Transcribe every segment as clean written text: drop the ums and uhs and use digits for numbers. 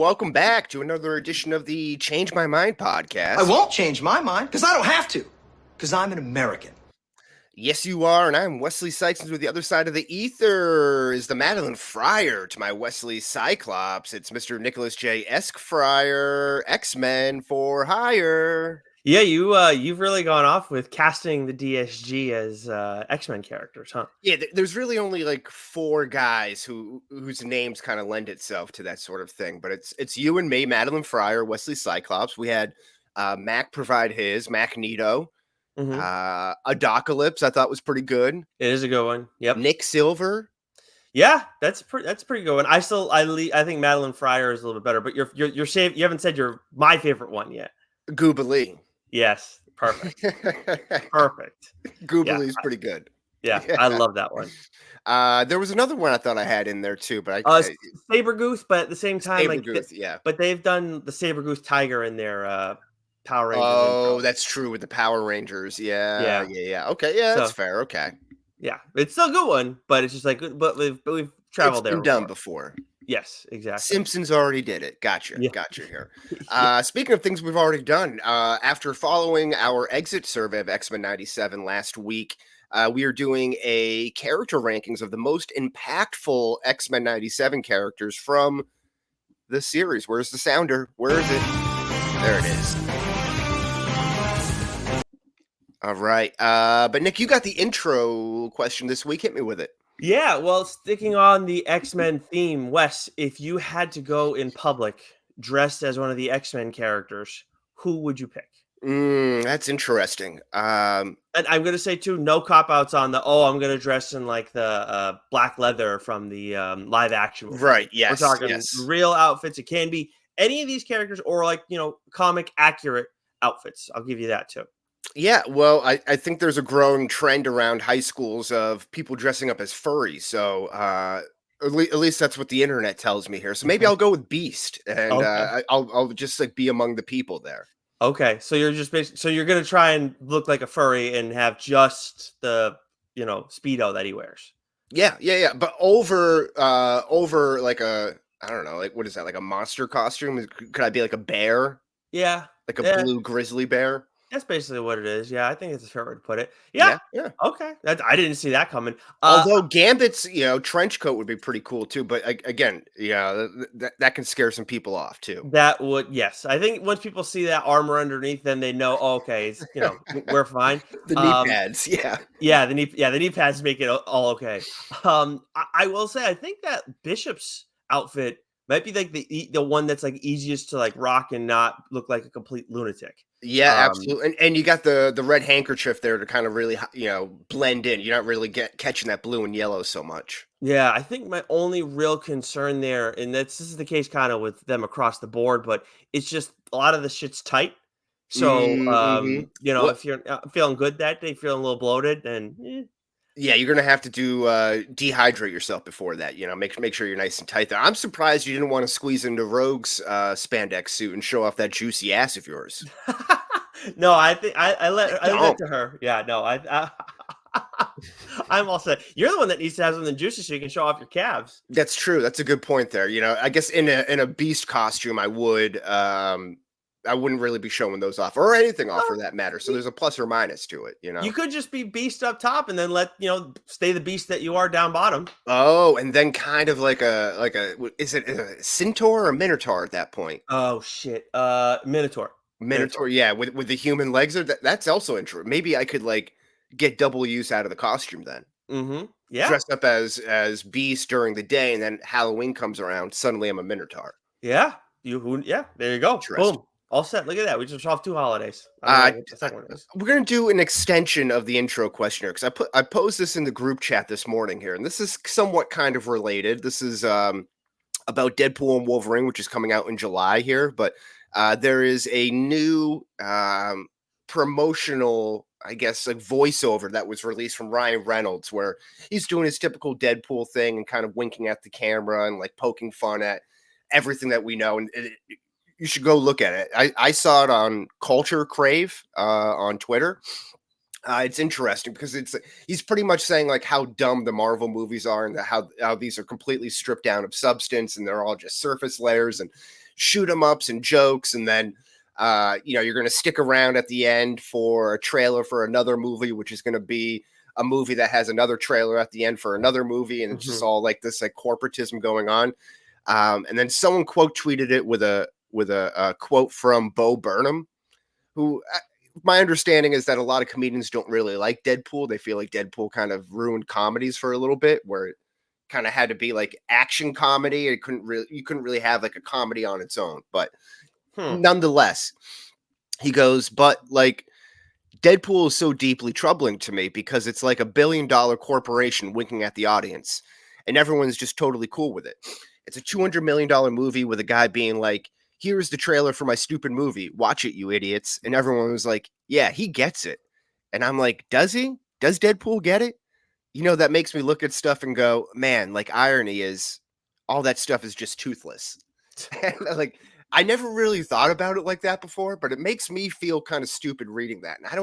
welcome back to another edition of the Change My Mind podcast. I won't change my mind because I don't have to, because I'm an American. Yes, you are, and I'm Wesley Sykes, and with the other side of the ether is the Madeline Fryer to my Wesley Cyclops. It's Mr. Nicholas J. Fryer, X-Men for Hire. Yeah, you've really gone off with casting the DSG as X-Men characters, huh? Yeah, there's really only like 4 guys whose names kind of lend itself to that sort of thing, but it's you and me, Madeline Fryer, Wesley Cyclops. We had Mac provide his, Magneto. Adocalypse, I thought was pretty good. It is a good one. Yep. Nick Silver. Yeah, that's pretty good one. I think Madeline Fryer is a little bit better, but you're safe. You haven't said my favorite one yet. Goobalee. Yes, perfect. Perfect. Goobalee's pretty good. Yeah, I love that one. There was another one I thought I had in there too, but Sabretooth, but at the same time, yeah. But they've done the Sabretooth Tiger in their Power Rangers. Oh, that's true with the Power Rangers. Yeah. Okay, yeah, that's fair. Okay. Yeah, it's still a good one, but it's just like, but we've traveled there. It's been done before. Yes, exactly. Simpsons already did it. Gotcha here. Speaking of things we've already done, after following our exit survey of X-Men 97 last week, we are doing a character rankings of the most impactful X-Men 97 characters from the series. Where's the sounder? Where is it? There it is. All right. But Nick, you got the intro question this week. Hit me with it. Yeah, well, sticking on the X-Men theme, Wes, if you had to go in public dressed as one of the X-Men characters, who would you pick? That's interesting. And I'm going to say, too, no cop-outs on I'm going to dress in, like, the black leather from the live action movie. Right, yes. We're talking real outfits. It can be any of these characters or, like, comic-accurate outfits. I'll give you that, too. Yeah, well, I think there's a growing trend around high schools of people dressing up as furries. So at least that's what the internet tells me here. So maybe I'll go with Beast, and I'll just like be among the people there. Okay, so you're gonna try and look like a furry and have just the Speedo that he wears. Yeah. But over like I don't know, like what is that? Like a monster costume? Could I be like a bear? Yeah, like a blue grizzly bear. That's basically what it is. Yeah, I think it's a fair way to put it. Yeah. Okay. I didn't see that coming. Although Gambit's, trench coat would be pretty cool too. But again, that can scare some people off too. That would, yes. I think once people see that armor underneath, then they know, okay, it's, we're fine. The knee pads, yeah. Yeah, the knee pads make it all okay. I will say, I think that Bishop's outfit might be like the one that's like easiest to like rock and not look like a complete lunatic. Yeah, absolutely. And you got the red handkerchief there to kind of really, blend in. You're not really catching that blue and yellow so much. Yeah, I think my only real concern there, and this is the case kind of with them across the board, but it's just a lot of the shit's tight. So, if you're feeling good that day, feeling a little bloated, then yeah, you're gonna have to do dehydrate yourself before that. Make sure you're nice and tight there. I'm surprised you didn't want to squeeze into Rogue's spandex suit and show off that juicy ass of yours. No, I think I let it to her. Yeah, no, I'm all set. You're the one that needs to have something juicy so you can show off your calves. That's true. That's a good point there. I guess in a beast costume, I would. I wouldn't really be showing those off or anything off for that matter. So there's a plus or minus to it, You could just be beast up top and then stay the beast that you are down bottom. Oh, and then kind of like is it a centaur or a minotaur at that point? Oh shit. Minotaur. Minotaur, yeah, with the human legs. That's also interesting. Maybe I could get double use out of the costume then. Mm-hmm. Yeah. Dressed up as beast during the day, and then Halloween comes around. Suddenly, I'm a minotaur. Yeah. Yeah. There you go. Boom. All set. Look at that. We just off 2 holidays. We're gonna do an extension of the intro questionnaire because I posed this in the group chat this morning here, and this is somewhat kind of related. This is about Deadpool and Wolverine, which is coming out in July here, but there is a new promotional, I guess, like voiceover that was released from Ryan Reynolds, where he's doing his typical Deadpool thing and kind of winking at the camera and like poking fun at everything that we know. And you should go look at it. I saw it on Culture Crave on Twitter. It's interesting because he's pretty much saying like how dumb the Marvel movies are and how these are completely stripped down of substance and they're all just surface layers, and shoot 'em ups and jokes, and then you're going to stick around at the end for a trailer for another movie, which is going to be a movie that has another trailer at the end for another movie, and it's just all like this like corporatism going on. And then someone quote tweeted it with a quote from Bo Burnham, who my understanding is that a lot of comedians don't really like Deadpool. They feel like Deadpool kind of ruined comedies for a little bit, where it kind of had to be like action comedy. You couldn't really have like a comedy on its own, but nonetheless, he goes, but like Deadpool is so deeply troubling to me because it's like $1 billion corporation winking at the audience, and everyone's just totally cool with it. It's a $200 million movie with a guy being like, here's the trailer for my stupid movie. Watch it, you idiots. And everyone was like, yeah, he gets it. And I'm like, does he? Does Deadpool get it? That makes me look at stuff and go, man, like irony is all that stuff is just toothless. And like, I never really thought about it like that before, but it makes me feel kind of stupid reading that. And I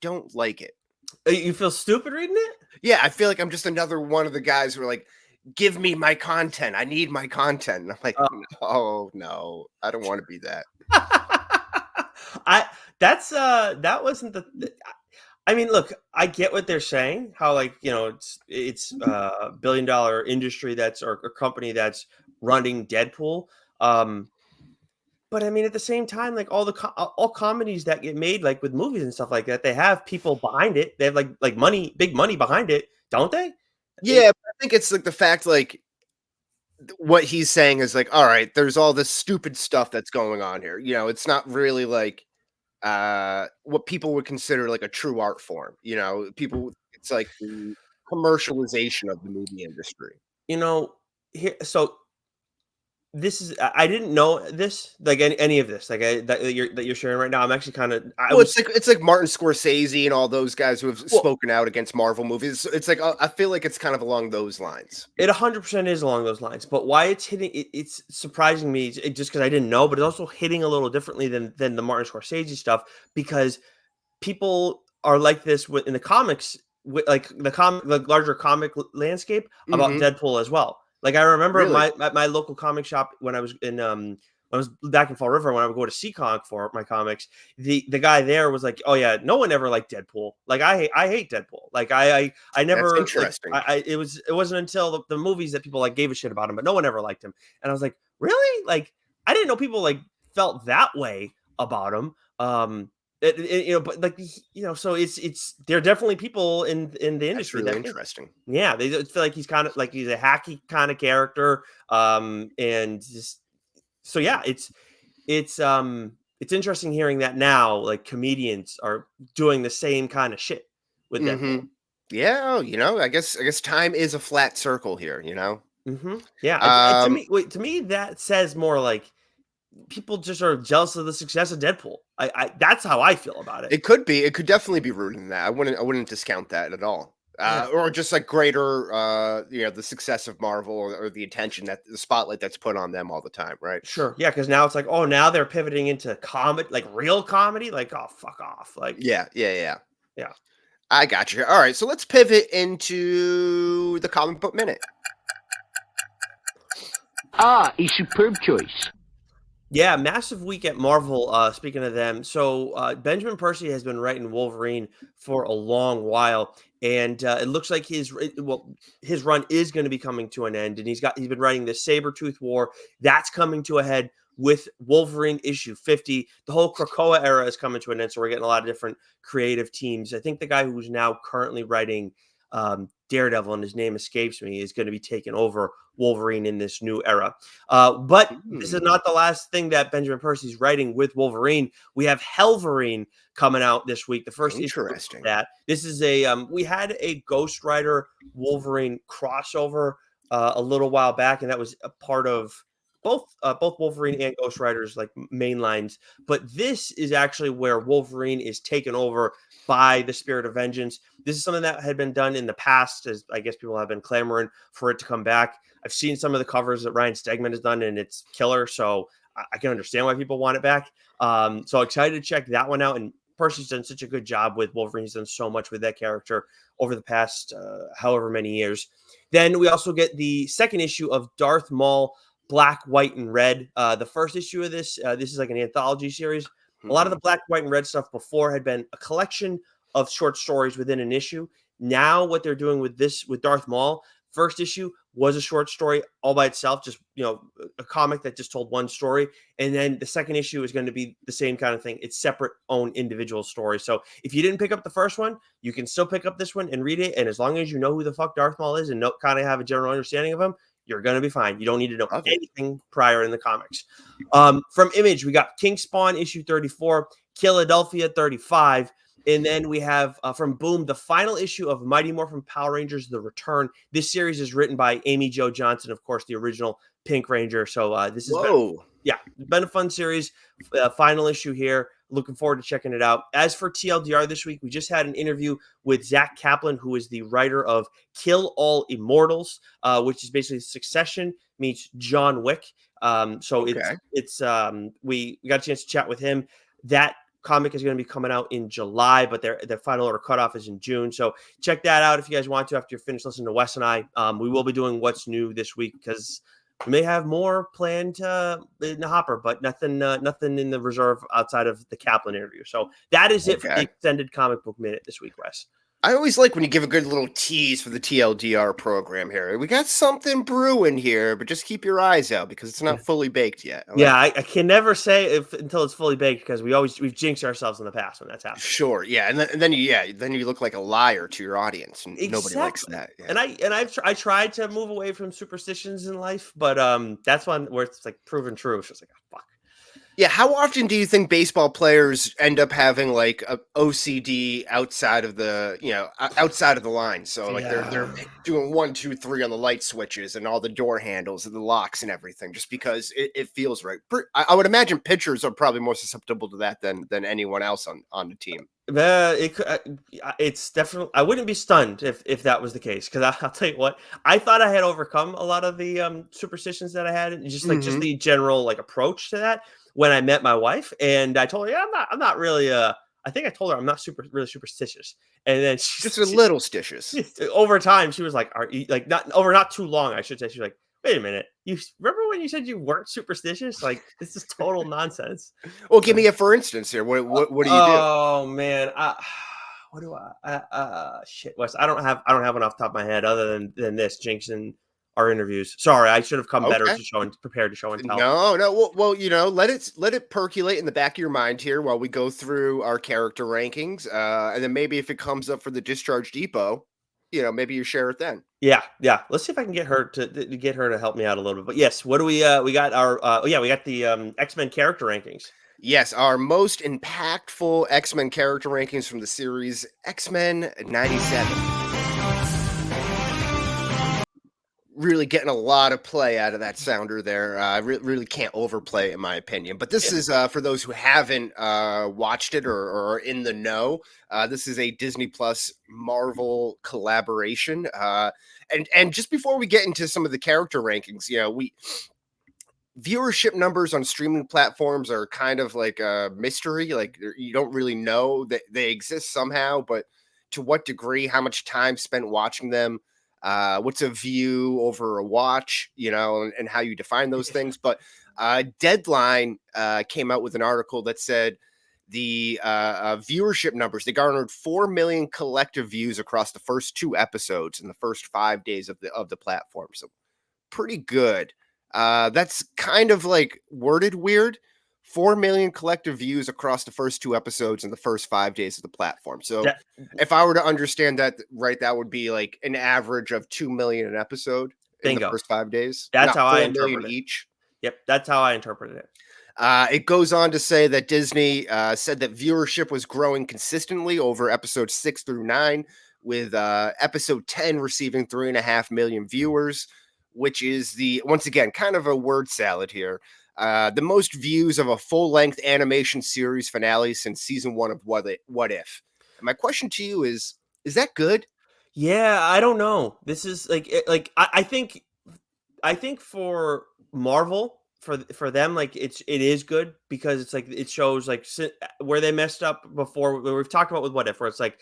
don't like it. You feel stupid reading it? Yeah, I feel like I'm just another one of the guys who are like, give me my content. I need my content. And I'm like, oh no, I don't want to be that. That wasn't I mean, look, I get what they're saying, how like, it's a $1 billion industry or a company that's running Deadpool. But I mean, at the same time, like all comedies that get made, like with movies and stuff like that, they have people behind it. They have like money, big money behind it, don't they? Yeah, but I think it's like the fact, like what he's saying is like, all right, there's all this stupid stuff that's going on here. It's not really like what people would consider like a true art form. It's like the commercialization of the movie industry. So this is I didn't know this, like any of this, like that you're sharing right now. I'm actually kind of it's like Martin Scorsese and all those guys who have spoken out against Marvel movies. It's like I feel like it's kind of along those lines. It 100% is along those lines, but why it's hitting it's surprising me just because I didn't know, but it's also hitting a little differently than the Martin Scorsese stuff, because people are like this in the comics, like the larger comic landscape about Deadpool as well. Like I remember my local comic shop when I was back in Fall River, when I would go to Seacomic for my comics, the guy there was like, oh yeah, no one ever liked Deadpool. Like I hate Deadpool. Like I never. That's interesting. It wasn't until the movies that people like gave a shit about him, but no one ever liked him. And I was like, really? Like I didn't know people like felt that way about him. But like so it's there are definitely people in the industry that's really interesting. Yeah, they feel like he's kind of like he's a hacky kind of character, and just so yeah, it's interesting hearing that now like comedians are doing the same kind of shit with Deadpool. Yeah, I guess time is a flat circle here. Yeah, to me that says more like people just are jealous of the success of Deadpool. That's how I feel about it. It could be. It could definitely be rooted in that. I wouldn't discount that at all. Or just like greater, the success of Marvel or the attention that the spotlight that's put on them all the time, right? Sure. Yeah, because now it's like, oh, now they're pivoting into comedy, like real comedy. Like, oh, fuck off. Like, yeah. Yeah. I got you. All right, so let's pivot into the comic book minute. A superb choice. Yeah, massive week at Marvel. Speaking of them, so Benjamin Percy has been writing Wolverine for a long while, and it looks like his run is going to be coming to an end. And he's been writing the Sabretooth War that's coming to a head with Wolverine issue 50. The whole Krakoa era is coming to an end, so we're getting a lot of different creative teams. I think the guy who's now currently writing Daredevil, and his name escapes me, is going to be taking over Wolverine in this new era. But this is not the last thing that Benjamin Percy's writing with Wolverine. We have Helverine coming out this week. The first issue of that. This is we had a Ghost Rider Wolverine crossover a little while back, and that was a part of both Wolverine and Ghost Rider's like main lines. But this is actually where Wolverine is taken over by the Spirit of Vengeance. This is something that had been done in the past, as I guess people have been clamoring for it to come back. I've seen some of the covers that Ryan Stegman has done, and it's killer. So I can understand why people want it back. So excited to check that one out. And Percy's done such a good job with Wolverine. He's done so much with that character over the past however many years. Then we also get the second issue of Darth Maul Black, White, and Red. The first issue of this is like an anthology series. A lot of the Black, White, and Red stuff before had been a collection of short stories within an issue. Now what they're doing with Darth Maul, first issue was a short story all by itself, just a comic that just told one story, and then the second issue is going to be the same kind of thing. It's separate, own individual stories. So if you didn't pick up the first one, you can still pick up this one and read it. And as long as you know who the fuck Darth Maul is and kind of have a general understanding of him, you're going to be fine. You don't need to know anything prior in the comics. From Image, we got King Spawn issue 34, Philadelphia 35. And then we have from Boom, the final issue of Mighty Morphin Power Rangers: The Return. This series is written by Amy Jo Johnson, of course, the original Pink Ranger. So this is been a fun series. Final issue here. Looking forward to checking it out. As for TLDR this week, we just had an interview with Zach Kaplan, who is the writer of Kill All Immortals, which is basically Succession meets John Wick. We got a chance to chat with him. That comic is going to be coming out in July, but their final order cutoff is in June. So check that out if you guys want to after you're finished listening to Wes and I. We will be doing what's new this week because we may have more planned in the hopper, but nothing in the reserve outside of the Kaplan interview. So that is it for the extended comic book minute this week, Wes. I always like when you give a good little tease for the TLDR program here. We got something brewing here, but just keep your eyes out because it's not fully baked yet. I can never say until it's fully baked because we've jinxed ourselves in the past when that's happened. Sure, yeah, and then you look like a liar to your audience, and nobody likes that. Yeah. And I tried to move away from superstitions in life, but that's one where it's like proven true. It's just like, oh, fuck. Yeah, how often do you think baseball players end up having like a OCD outside of the line? So like they're doing 1, 2, 3 on the light switches and all the door handles and the locks and everything, just because it feels right. I would imagine pitchers are probably more susceptible to that than anyone else on the team. It's definitely. I wouldn't be stunned if that was the case, because I'll tell you what, I thought I had overcome a lot of the superstitions that I had, just just the general like approach to that when I met my wife, and I told her, I'm not really I think I told her I'm not really superstitious, and then she's just a little stitious. Over time, she was like, "Are you like not too long?" I should say. She's like, wait a minute. You remember when you said you weren't superstitious? Like, this is total nonsense. Well, give me a for instance here. What do you do? Oh man, what do I? Shit, Wes. I don't have one off the top of my head other than this jinxing our interviews. Sorry, I should have come better prepared to show and tell. No. Well, let it percolate in the back of your mind here while we go through our character rankings, and then maybe if it comes up for the Discharge Depot, maybe you share it then. Yeah. Let's see if I can get her to help me out a little bit. But yes, what do we got our we got the X-Men character rankings. Yes, our most impactful X-Men character rankings from the series X-Men 97. Really getting a lot of play out of that sounder there. I really can't overplay it, in my opinion. But this is for those who haven't watched it or are in the know. This is a Disney Plus Marvel collaboration. And just before we get into some of the character rankings, viewership numbers on streaming platforms are kind of like a mystery. Like, you don't really know that they exist somehow, but to what degree, how much time spent watching them, what's a view over a watch, and how you define those things. But Deadline came out with an article that said the viewership numbers, they garnered 4 million collective views across the first 2 episodes in the first 5 days of the platform. So pretty good. That's kind of like worded weird. 4 million collective views across the first 2 episodes in the first 5 days of the platform. So if I were to understand that right, that would be like an average of 2 million an episode in the first 5 days. That's how I interpret it. Each. Yep, that's how I interpreted it. It goes on to say that Disney said that viewership was growing consistently over episodes 6 through 9, with episode 10 receiving 3.5 million viewers, which is once again, kind of a word salad here. The most views of a full-length animation series finale since season 1 of What If. And my question to you is that good? Yeah, I don't know. This is I think for Marvel, for them, like it is good because it's like it shows like where they messed up before. We've talked about with What If, where it's like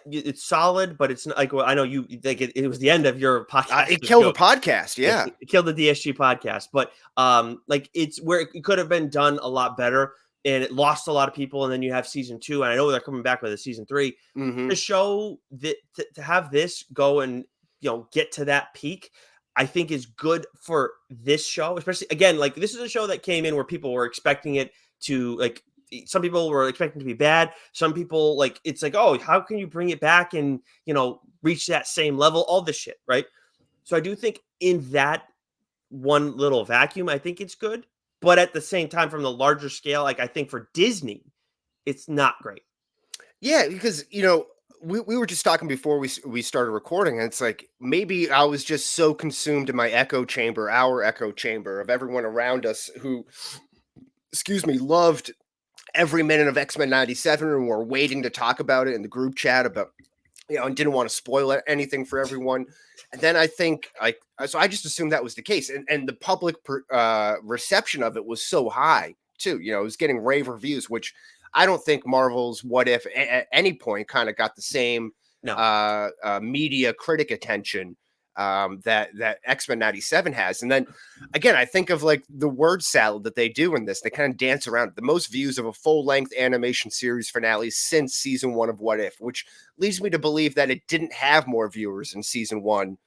it's solid, but it's not like, well, I know you like it was the end of your podcast. It killed the podcast. Yeah. It killed the DSG podcast, but like it's where it could have been done a lot better, and it lost a lot of people. And then you have season 2, and I know they're coming back with a season 3 to show that to have this go and get to that peak. I think is good for this show, especially again, like this is a show that came in where people were expecting it to like. Some people were expecting to be bad. Some people like it's like, oh, how can you bring it back and reach that same level? All this shit, right? So I do think in that one little vacuum, I think it's good. But at the same time, from the larger scale, like I think for Disney, it's not great. Yeah, because we were just talking before we started recording, and it's like maybe I was just so consumed in my echo chamber, our echo chamber of everyone around us who, excuse me, loved every minute of X-Men 97 and we're waiting to talk about it in the group chat about, and didn't want to spoil anything for everyone. And then I think so I just assumed that was the case. And the public reception of it was so high too. It was getting rave reviews, which I don't think Marvel's What If at any point kind of got the same media critic attention that X-Men 97 has. And then again, I think of like the word salad that they do in this. They kind of dance around it. The most views of a full-length animation series finale since season 1 of What If, which leads me to believe that it didn't have more viewers in season 1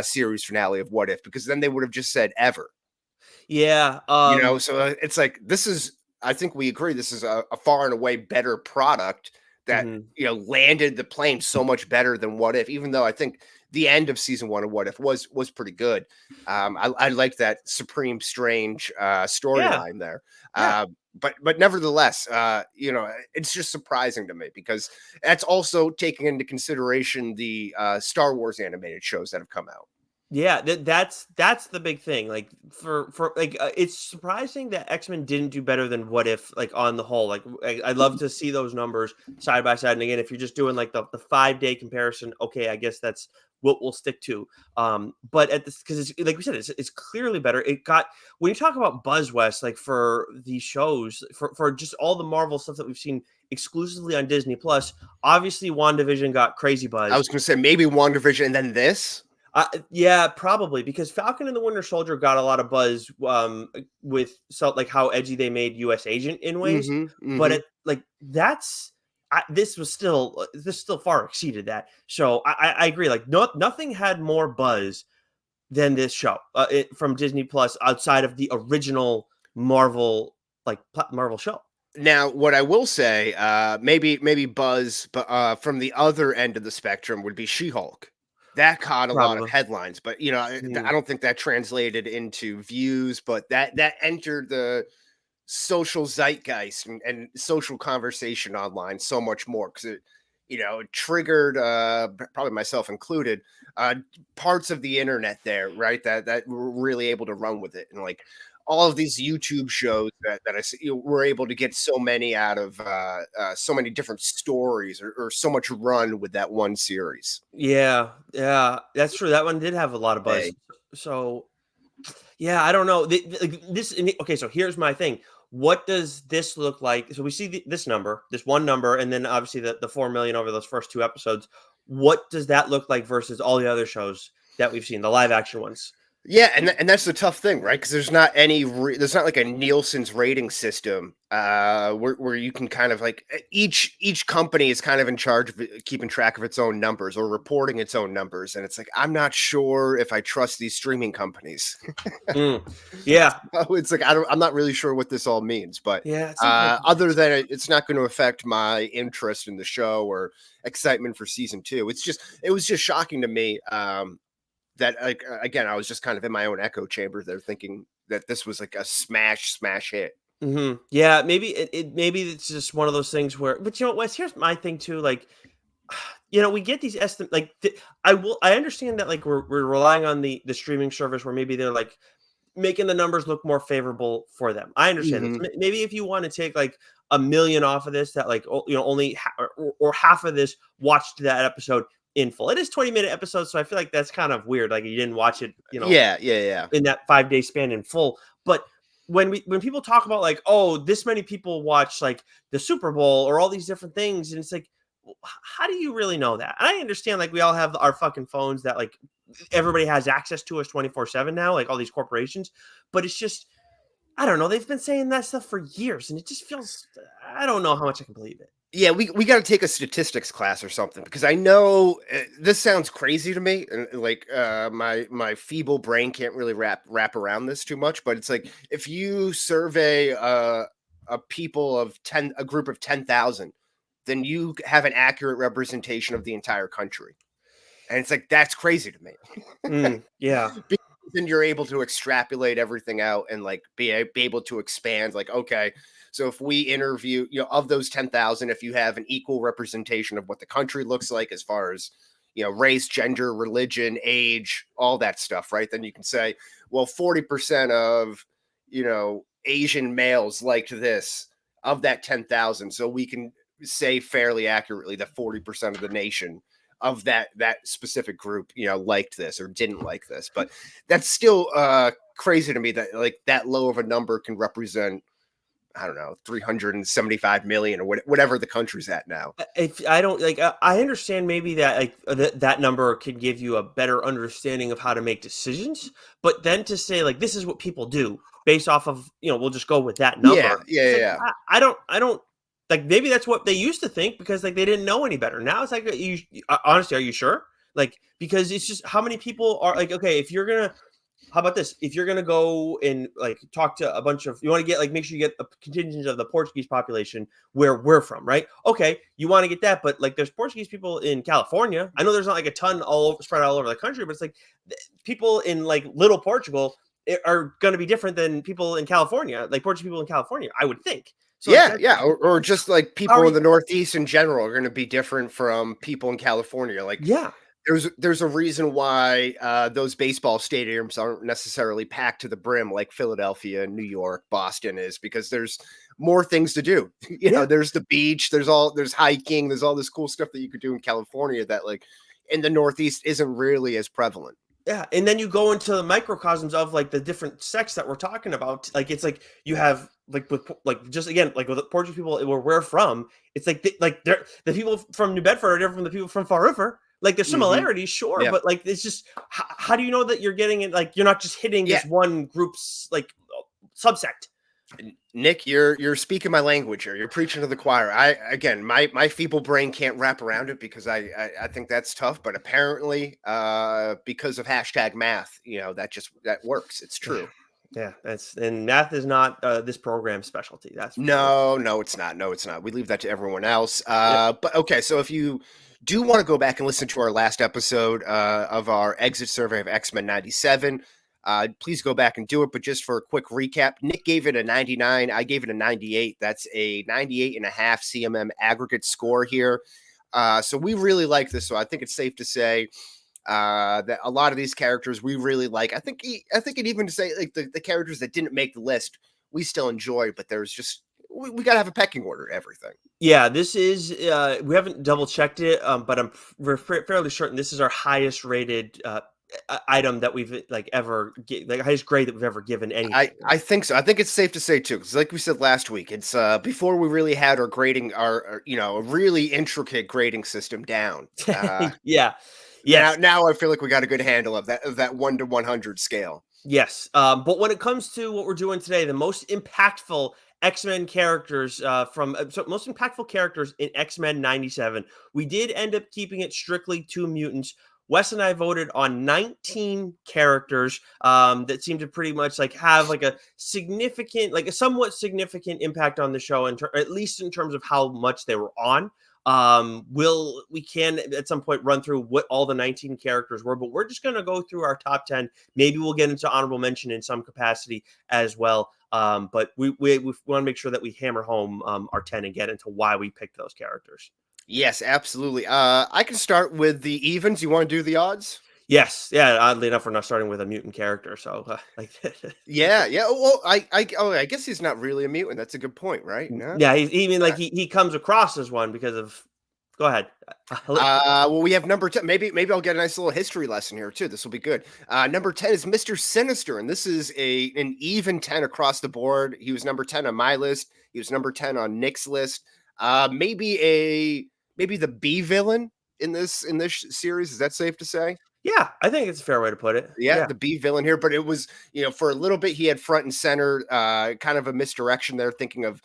series finale of What If, because then they would have just said ever. Yeah. So it's like, this is, I think we agree, this is a far and away better product that, landed the plane so much better than What If, even though I think the end of season 1 of What If was pretty good. I liked that Supreme Strange storyline there. Yeah. But nevertheless, it's just surprising to me because that's also taking into consideration the Star Wars animated shows that have come out. Yeah, that's the big thing. Like for like it's surprising that X-Men didn't do better than What If, like on the whole. Like I'd love to see those numbers side by side. And again, if you're just doing like the 5-day comparison, okay, I guess that's what we'll stick to. But at this, because it's like we said, it's clearly better. It got, when you talk about buzz, West, like for these shows, for just all the Marvel stuff that we've seen exclusively on Disney Plus, obviously WandaVision got crazy buzz. I was going to say maybe WandaVision and then this. Yeah, probably, because Falcon and the Winter Soldier got a lot of buzz with like how edgy they made U.S. Agent in ways, but this still far exceeded that. So I agree. Like nothing had more buzz than this show from Disney Plus outside of the original Marvel show. Now, what I will say, maybe buzz, but from the other end of the spectrum would be She-Hulk. That caught a lot of headlines, but I don't think that translated into views, but that entered the social zeitgeist and social conversation online so much more because it triggered, probably myself included, parts of the internet there, right? That were really able to run with it, and like all of these YouTube shows that I see, were able to get so many out of so many different stories or so much run with that one series. Yeah, that's true. That one did have a lot of buzz. So, yeah, I don't know. Okay, so here's my thing. What does this look like? So we see this one number, and then obviously the 4 million over those first 2 episodes. What does that look like versus all the other shows that we've seen, the live action ones? Yeah, and that's the tough thing, right? Because there's not there's not like a Nielsen's rating system where you can kind of like each company is kind of in charge of keeping track of its own numbers or reporting its own numbers, and it's like I'm not sure if I trust these streaming companies. Yeah, it's like I'm not really sure what this all means, but yeah, other than it's not going to affect my interest in the show or excitement for season 2. It was just shocking to me. That again, I was just kind of in my own echo chamber there, thinking that this was like a smash hit. Yeah, maybe maybe it's just one of those things where. But Wes, here's my thing too. Like, we get these estimates. Like, I understand that like we're relying on the streaming service where maybe they're like making the numbers look more favorable for them. I understand this. Maybe if you want to take like 1 million off of this, that like only or half of this watched that episode in full. It is 20-minute episodes, so I feel like that's kind of weird. Like you didn't watch it, Yeah. in that 5-day span in full. But when people talk about like, oh, this many people watch like the Super Bowl or all these different things, and it's like, how do you really know that? I understand, like, we all have our fucking phones that, like, everybody has access to us 24/7 now, like all these corporations, but it's just, I don't know. They've been saying that stuff for years, and it just feels, I don't know how much I can believe it. Yeah, we got to take a statistics class or something because I know this sounds crazy to me, and like my feeble brain can't really wrap around this too much. But it's like if you survey a group of 10,000, then you have an accurate representation of the entire country, and it's like that's crazy to me. Yeah. Because then you're able to extrapolate everything out and like be able to expand. Like, okay, so if we interview, of those 10,000, if you have an equal representation of what the country looks like as far as race, gender, religion, age, all that stuff, right? Then you can say, well, 40% of Asian males liked this of that 10,000, so we can say fairly accurately that 40% of the nation of that specific group liked this or didn't like this. But that's still crazy to me that like that low of a number can represent, I don't know, 375 million or whatever the country's at now. If I don't like, I understand maybe that like that number can give you a better understanding of how to make decisions, but then to say like this is what people do based off of we'll just go with that Yeah, number. yeah, It's like, yeah. I don't like, maybe that's what they used to think because like they didn't know any better. Now it's like, honestly, are you sure? Like, because it's just how many people are like, okay, if you're gonna, how about this? If you're gonna go and like talk to a bunch of, you want to get like make sure you get a contingent of the Portuguese population where we're from, right? Okay, you want to get that, but like there's Portuguese people in California. I know there's not like a ton spread all over the country, but it's like people in like little Portugal are going to be different than people in California, like Portuguese people in California, I would think. So like Yeah, yeah, or just like people in the Northeast in general are going to be different from people in California. Like, yeah, there's a reason why those baseball stadiums aren't necessarily packed to the brim like Philadelphia, New York, Boston is, because there's more things to do. yeah. There's the beach, there's hiking, there's all this cool stuff that you could do in California that like in the Northeast isn't really as prevalent. Yeah, and then you go into the microcosms of like the different sects that we're talking about. Like it's like you have like with like just again like with the Portuguese people where we're from, it's like they're the people from New Bedford are different from the people from Fall River. Like there's Mhm. similarities, sure, Yeah. but like it's just how do you know that you're getting it? Like you're not just hitting Yeah. this one group's like subsect. Nick, you're speaking my language here. You're preaching to the choir. My feeble brain can't wrap around it because I think that's tough. But apparently, because of hashtag math, that works. It's true. Yeah, that's, and math is not this program's specialty. That's for sure. No, it's not. No, it's not. We leave that to everyone else. Yep. But okay, so if you do want to go back and listen to our last episode of our exit survey of X-Men 97, please go back and do it. But just for a quick recap, Nick gave it a 99. I gave it a 98. That's a 98.5 CMM aggregate score here. So we really like this. So I think it's safe to say that a lot of these characters we really like. I think it even to say like the characters that didn't make the list, we still enjoy, but there's just we got to have a pecking order to everything. Yeah, this is we haven't double checked it, but we're fairly certain this is our highest rated item that we've like ever like highest grade that we've ever given anything. I think so. I think it's safe to say too, because like we said last week, it's before we really had our grading, our a really intricate grading system down. Yeah. Yes. Now I feel like we got a good handle of that 1 to 100 scale. Yes. But when it comes to what we're doing today, the most impactful X-Men characters most impactful characters in X-Men 97, we did end up keeping it strictly to mutants. Wes and I voted on 19 characters that seemed to pretty much like have like a significant, like a somewhat significant impact on the show, at least in terms of how much they were on. We can at some point run through what all the 19 characters were, but we're just going to go through our top 10. Maybe we'll get into honorable mention in some capacity as well. But we want to make sure that we hammer home our 10 and get into why we picked those characters. Yes, absolutely. I can start with the evens. You want to do the odds? Yes, yeah. Oddly enough, we're not starting with a mutant character, so like, Yeah. Well, I guess he's not really a mutant. That's a good point, right? No? yeah. He's even like he comes across as one because of. Go ahead. Well, we have number 10. Maybe I'll get a nice little history lesson here too. This will be good. Number 10 is Mr. Sinister, and this is an even 10 across the board. He was number 10 on my list. He was number 10 on Nick's list. Maybe maybe the B villain in this series. Is that safe to say? Yeah, I think it's a fair way to put it. Yeah, Yeah. the B villain here, but it was, for a little bit he had front and center, kind of a misdirection there, thinking of,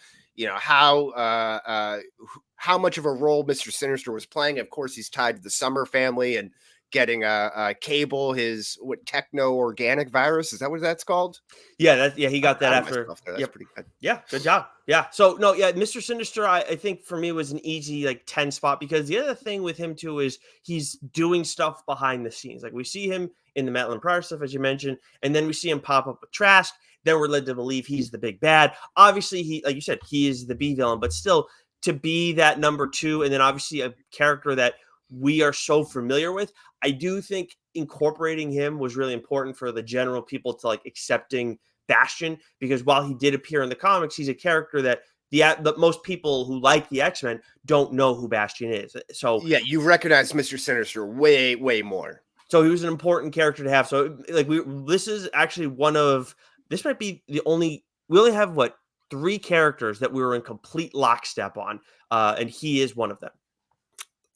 how much of a role Mr. Sinister was playing. Of course, he's tied to the Summer family and getting a Cable, his techno organic virus. Is that what that's called? Yeah, he I'm got that proud of after. myself there. That's Yep. pretty good. Yeah, good job. Yeah. So no, yeah, Mr. Sinister, I think for me was an easy like 10 spot because the other thing with him too is he's doing stuff behind the scenes. Like we see him in the Madeline Pryor stuff, as you mentioned, and then we see him pop up with Trask. Then we're led to believe he's the big bad. Obviously, he, like you said, he is the B villain, but still to be that number two, and then obviously a character that we are so familiar with. I do think incorporating him was really important for the general people to like accepting Bastion, because while he did appear in the comics, he's a character that the most people who like the X-Men don't know who Bastion is. So Yeah, you recognize Mr. Sinister way, way more. so he was an important character to have. So like this is actually this might be the only, we only have what, 3 characters that we were in complete lockstep on, and he is one of them.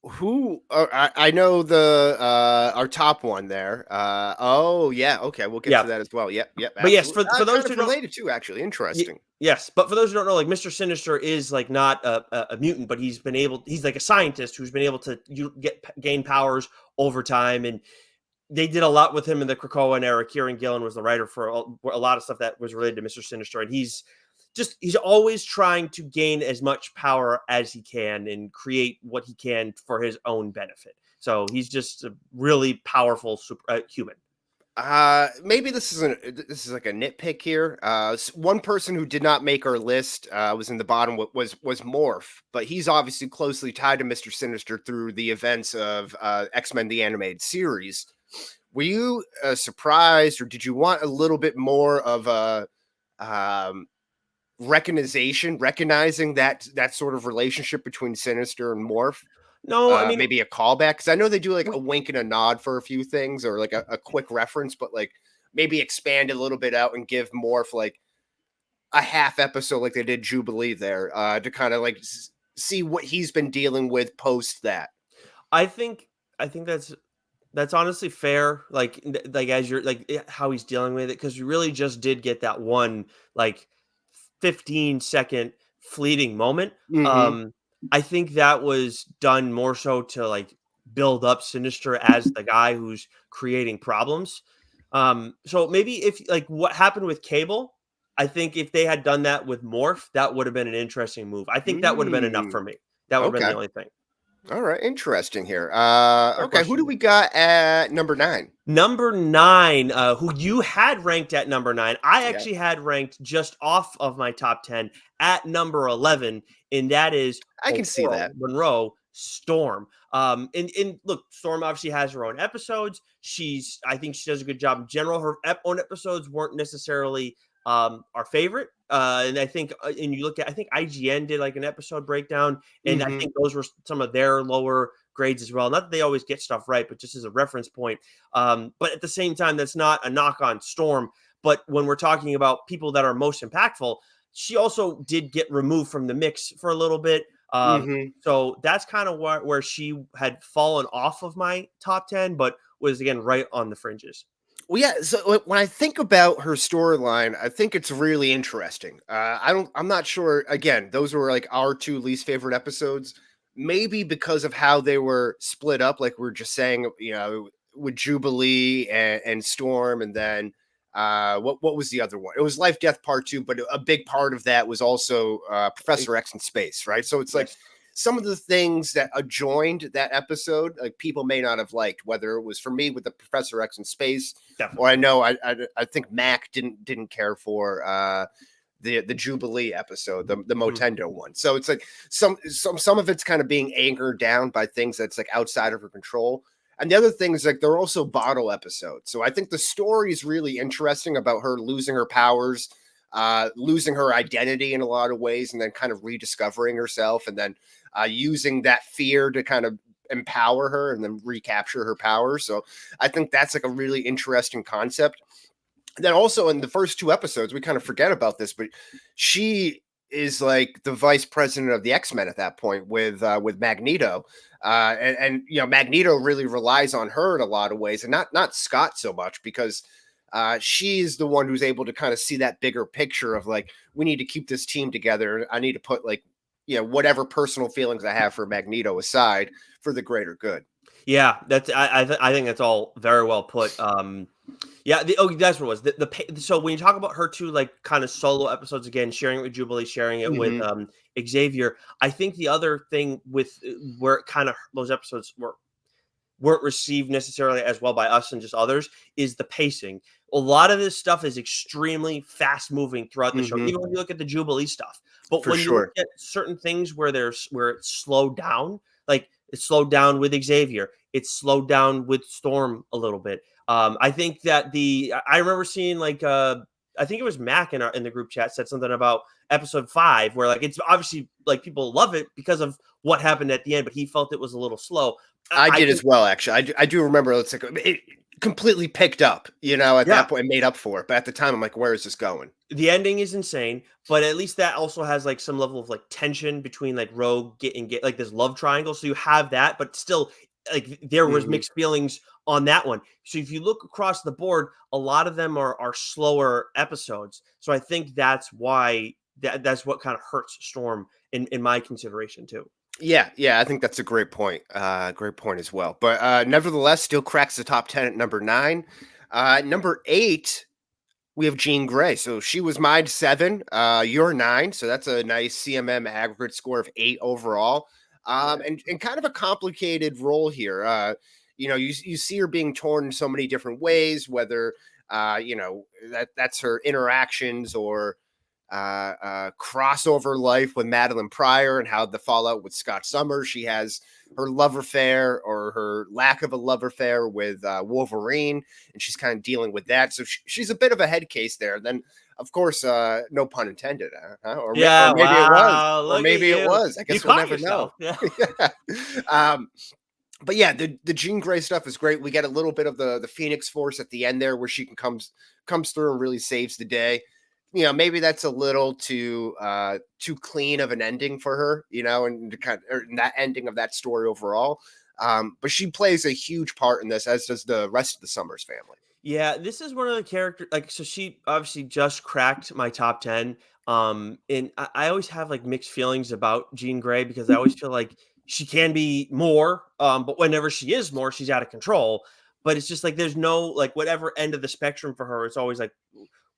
Who I know the our top one there. Oh yeah, okay, we'll get Yeah. to that as well. Yep, yep. But yes, absolutely. for those kind who of don't, related too, actually interesting. yes, but for those who don't know, like Mr. Sinister is like not a mutant, but he's like a scientist who's been able to gain powers over time, and they did a lot with him in the Krakoa era. Kieran Gillen was the writer for a lot of stuff that was related to Mr. Sinister, and he's always trying to gain as much power as he can and create what he can for his own benefit. So he's just a really powerful human. Maybe this is like a nitpick here. One person who did not make our list was in the bottom was Morph, but he's obviously closely tied to Mr. Sinister through the events of X-Men the Animated Series. Were you surprised, or did you want a little bit more of a recognizing that sort of relationship between Sinister and Morph? No, I mean, Maybe a callback, because I know they do like a wink and a nod for a few things, or like a quick reference, but like maybe expand it a little bit out and give Morph like a half episode like they did Jubilee there, to kind of like see what he's been dealing with post that. I think that's honestly fair. Like as you're like how he's dealing with it, because we really just did get that one like 15-second fleeting moment. Mm-hmm. I think that was done more so to like build up Sinister as the guy who's creating problems. So maybe if like what happened with Cable, I think if they had done that with Morph, that would have been an interesting move. I think that would have been enough for me. That would have been Okay. the only thing. All right. Interesting here. Fair Okay. Who do question. we got at number 9? Number 9, who you had ranked at number 9, I Yeah. actually had ranked just off of my top 10 at number 11, and that is I can see that. Monroe Storm. And look, Storm obviously has her own episodes. I think she does a good job in general. Her own episodes weren't necessarily our favorite. And I think, and you look at, I think IGN did like an episode breakdown, and I think those were some of their lower grades as well. Not that they always get stuff right, but just as a reference point. But at the same time, that's not a knock on Storm. But when we're talking about people that are most impactful, she also did get removed from the mix for a little bit. So that's kind of where she had fallen off of my top 10, but was again right on the fringes. Well, yeah. So when I think about her storyline, I think it's really interesting. I'm not sure. Again, those were like our 2 least favorite episodes. Maybe because of how they were split up, like we are just saying, with Jubilee and Storm, and then what was the other one? It was Life Death Part 2, but a big part of that was also Professor X in space, right? So it's like some of the things that adjoined that episode, like people may not have liked, whether it was for me with the Professor X in space, Definitely. or I know I think Mac didn't care for the Jubilee episode, the Motendo one. So it's like some of it's kind of being anchored down by things that's like outside of her control. And the other thing is like they're also bottle episodes. So I think the story is really interesting about her losing her powers, losing her identity in a lot of ways, and then kind of rediscovering herself, and then using that fear to kind of empower her and then recapture her powers. So I think that's like a really interesting concept. And then also in the first 2 episodes, we kind of forget about this, but she is like the vice president of the X-Men at that point with Magneto. And Magneto really relies on her in a lot of ways, and not Scott so much, because she's the one who's able to kind of see that bigger picture of like, we need to keep this team together. I need to put like, whatever personal feelings I have for Magneto aside for the greater good. Yeah, I think that's all very well put. Yeah, that's what it was. So when you talk about her two like kind of solo episodes again, sharing it with Jubilee, sharing it with Xavier, I think the other thing with where it kind of those episodes weren't received necessarily as well by us and just others is the pacing. A lot of this stuff is extremely fast moving throughout the show, even when you look at the Jubilee stuff. But when you look at certain things where it's slowed down, like it's slowed down with Xavier, it's slowed down with Storm a little bit. I think that I remember seeing like I think it was Mac in the group chat said something about episode 5 where like it's obviously like people love it because of what happened at the end, but he felt it was a little slow. I did as well, actually. I do remember it's like it completely picked up, at that point, and made up for it. But at the time, I'm like, where is this going? The ending is insane, but at least that also has like some level of like tension between like Rogue get like this love triangle. So you have that, but still like there was mixed feelings on that one. So if you look across the board, a lot of them are slower episodes. So I think that's why that's what kind of hurts Storm in my consideration too. Yeah, I think that's a great point. Great point as well. But nevertheless, still cracks the top 10 at number 9. Number 8, we have Jean Grey. So she was mine 7. You're 9. So that's a nice CMM aggregate score of 8 overall. And kind of a complicated role here. You see her being torn in so many different ways, whether that's her interactions or crossover life with Madeline Pryor and how the fallout with Scott Summers. She has her love affair or her lack of a love affair with Wolverine, and she's kind of dealing with that. So she's a bit of a head case there. Then, of course, no pun intended, or maybe it was, or maybe it was. I guess we'll never know. Yeah. But yeah, the Jean Grey stuff is great. We get a little bit of the Phoenix Force at the end there, where she comes through and really saves the day. Maybe that's a little too clean of an ending for her, and that ending of that story overall. But she plays a huge part in this, as does the rest of the Summers family. Yeah, this is one of the characters. Like, so she obviously just cracked my top 10. And I always have like mixed feelings about Jean Grey because I always feel like she can be more. But whenever she is more, she's out of control. But it's just like there's no like whatever end of the spectrum for her. It's always like,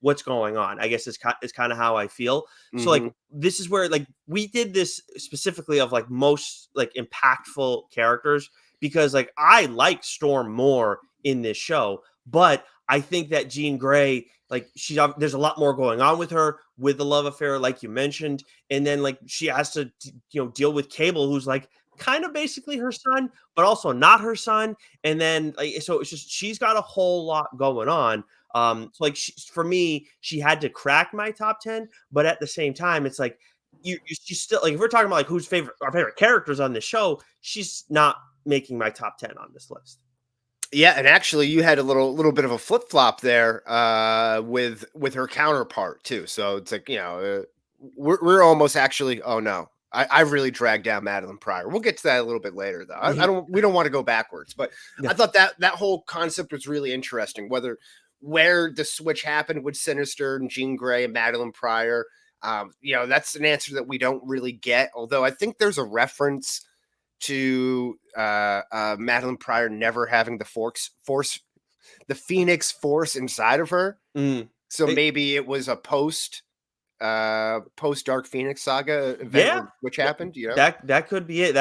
what's going on, I guess is kind of how I feel. So like this is where like we did this specifically of like most like impactful characters because like I like Storm more in this show, but I think that Jean Grey, like there's a lot more going on with her with the love affair, like you mentioned, and then like she has to deal with Cable, who's like kind of basically her son, but also not her son, and then like so it's just she's got a whole lot going on. So like for me, she had to crack my top 10, but at the same time, it's like she's still like if we're talking about like who's our favorite characters on this show, she's not making my top 10 on this list. Yeah, and actually, you had a little bit of a flip flop there with her counterpart too. So it's like we're almost actually. Oh no, I really dragged down Madeline Pryor. We'll get to that a little bit later, though. We don't want to go backwards, but I thought that whole concept was really interesting. Where the switch happened with Sinister and Jean Grey and Madeline Pryor, that's an answer that we don't really get. Although I think there's a reference to Madeline Pryor never having the Phoenix Force inside of her. So maybe it was a post Dark Phoenix saga event which happened. That could be it.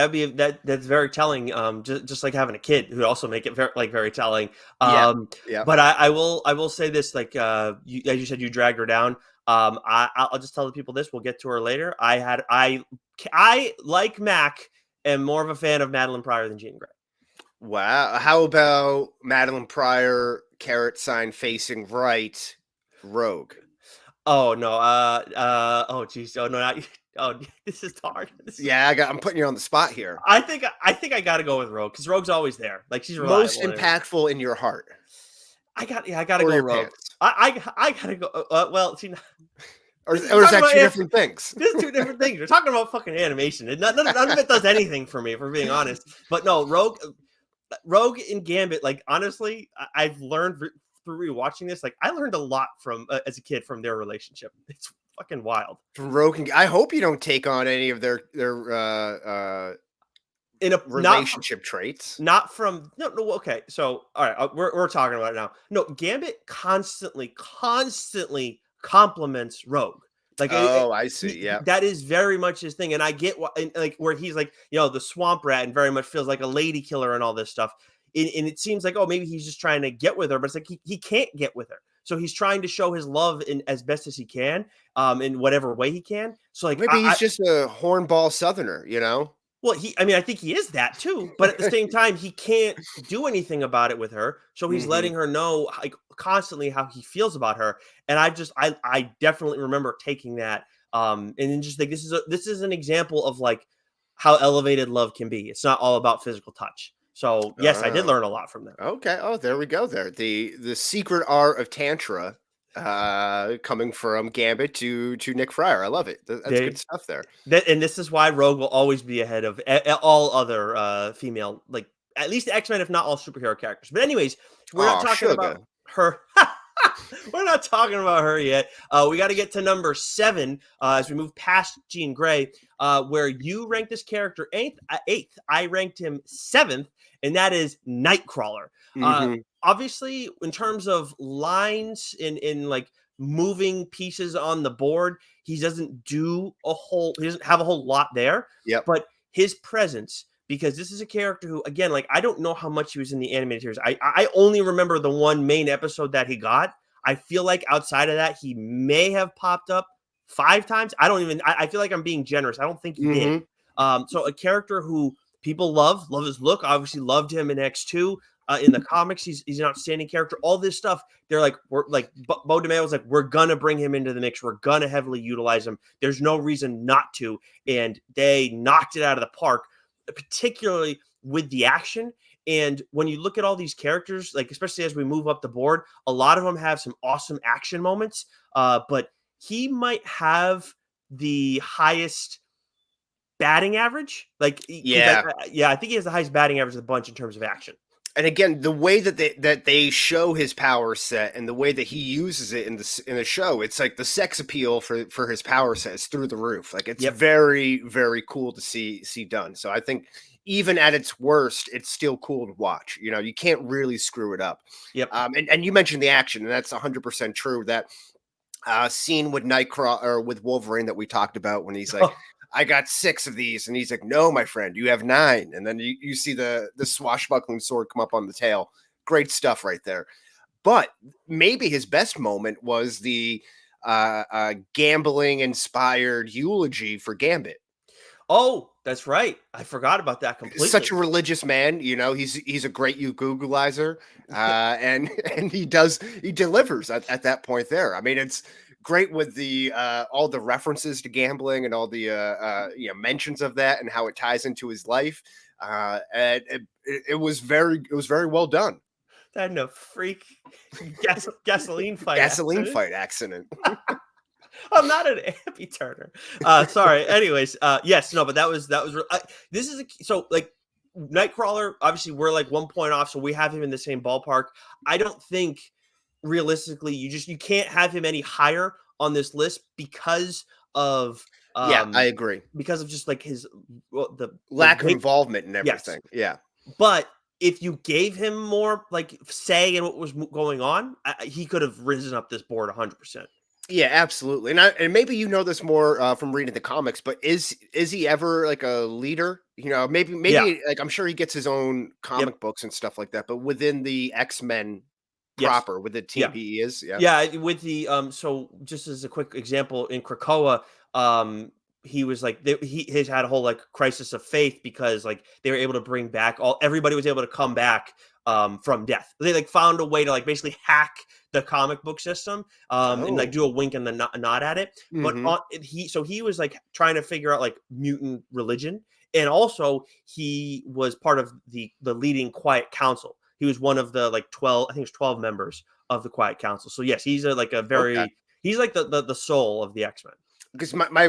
That's very telling. Just like having a kid who also make it very telling. But I will say this, like as you said, you dragged her down. I'll just tell the people this. We'll get to her later. I like Mac, am more of a fan of Madeline Pryor than Jean Grey. Wow. How about Madeline Pryor, caret sign facing right, Rogue? Oh no! Oh geez! Oh no! This is hard. I'm putting you on the spot here. I think I got to go with Rogue because Rogue's always there. Like she's reliable. Most impactful in your heart. I got to go Rogue. I gotta go. Well, see, Or is that two different things? There's two different things. We're talking about fucking animation. And none of it does anything for me, if we're being honest. But no, Rogue and Gambit, like, honestly, I've learned through rewatching this, like, I learned a lot from as a kid from their relationship. It's fucking wild. From Rogue and I hope you don't take on any of their In a relationship traits. Not from no. Okay, so all right, we're talking about it now. No, Gambit constantly compliments Rogue. Like, I see. Yeah, that is very much his thing, and I get what, and like, where he's like, the swamp rat, and very much feels like a lady killer and all this stuff. And it seems like, oh, maybe he's just trying to get with her, but it's like he can't get with her, so he's trying to show his love in as best as he can, in whatever way he can. So like, maybe he's just a hornball Southerner, Well, I think he is that too, but at the same time, he can't do anything about it with her. So he's letting her know, like, constantly how he feels about her. And I definitely remember taking that, and then just like, this is an example of like how elevated love can be. It's not all about physical touch. So yes, I did learn a lot from that. Okay. Oh, there we go. There, the secret art of Tantra, coming from Gambit to Nick Fryer. I love it. That's good stuff there. And this is why Rogue will always be ahead of all other female, like, at least X-Men, if not all superhero characters. But anyways, we're not talking about her. We're not talking about her yet. We got to get to number 7 as we move past Jean Grey, where you ranked this character eighth. I ranked him 7th, and that is Nightcrawler. Obviously, in terms of lines in like moving pieces on the board, he doesn't have a whole lot there. Yep. But his presence, because this is a character who, again, like, I don't know how much he was in the animated series. I only remember the one main episode that he got. I feel like outside of that, he may have popped up 5 times. I feel like I'm being generous. I don't think he did. So a character who people love his look, obviously loved him in X2. In the comics, he's an outstanding character. All this stuff, they're like, we're like, Bo DeMeo was like, we're gonna bring him into the mix. We're gonna heavily utilize him. There's no reason not to, and they knocked it out of the park, particularly with the action. And when you look at all these characters, like, especially as we move up the board, a lot of them have some awesome action moments. But he might have the highest batting average. Like, I think he has the highest batting average of the bunch in terms of action. And again, the way that they show his power set and the way that he uses it in the show, it's like the sex appeal for his power set is through the roof. Like, it's very, very cool to see done. So I think even at its worst, it's still cool to watch. You can't really screw it up. Yep. And you mentioned the action, and that's 100% true. That scene with Nightcrawler or with Wolverine that we talked about, when he's like, I got 6 of these. And he's like, no, my friend, you have 9. And then you see the swashbuckling sword come up on the tail. Great stuff right there. But maybe his best moment was the gambling inspired eulogy for Gambit. Oh, that's right. I forgot about that completely. Such a religious man, he's a great Googleizer, and he delivers at that point there. I mean, it's great with the all the references to gambling and all the mentions of that and how it ties into his life. And it was very well done. That a freak gasoline fight accident. I'm not an ampy turner. Sorry. Anyways, yes, no, but that was this is so like Nightcrawler. Obviously, we're like 1 point off, so we have him in the same ballpark. I don't think realistically you can't have him any higher on this list because of I agree, because of just like his the lack of involvement and everything. Yes. But if you gave him more like say in what was going on, he could have risen up this board 100%. Yeah, absolutely. And maybe this more from reading the comics, but is he ever like a leader? Maybe like, I'm sure he gets his own comic books and stuff like that, but within the X-Men proper, with the team he is. With the so just as a quick example, in Krakoa, he was like he's had a whole like crisis of faith because like they were able to bring back everybody was able to come back from death. They like found a way to like basically hack the comic book system and like do a wink and the nod at it. But he was like trying to figure out like mutant religion, and also he was part of the leading Quiet Council. He was one of the like 12 members of the Quiet Council. So yes, he's a very He's like the soul of the X-Men. Because my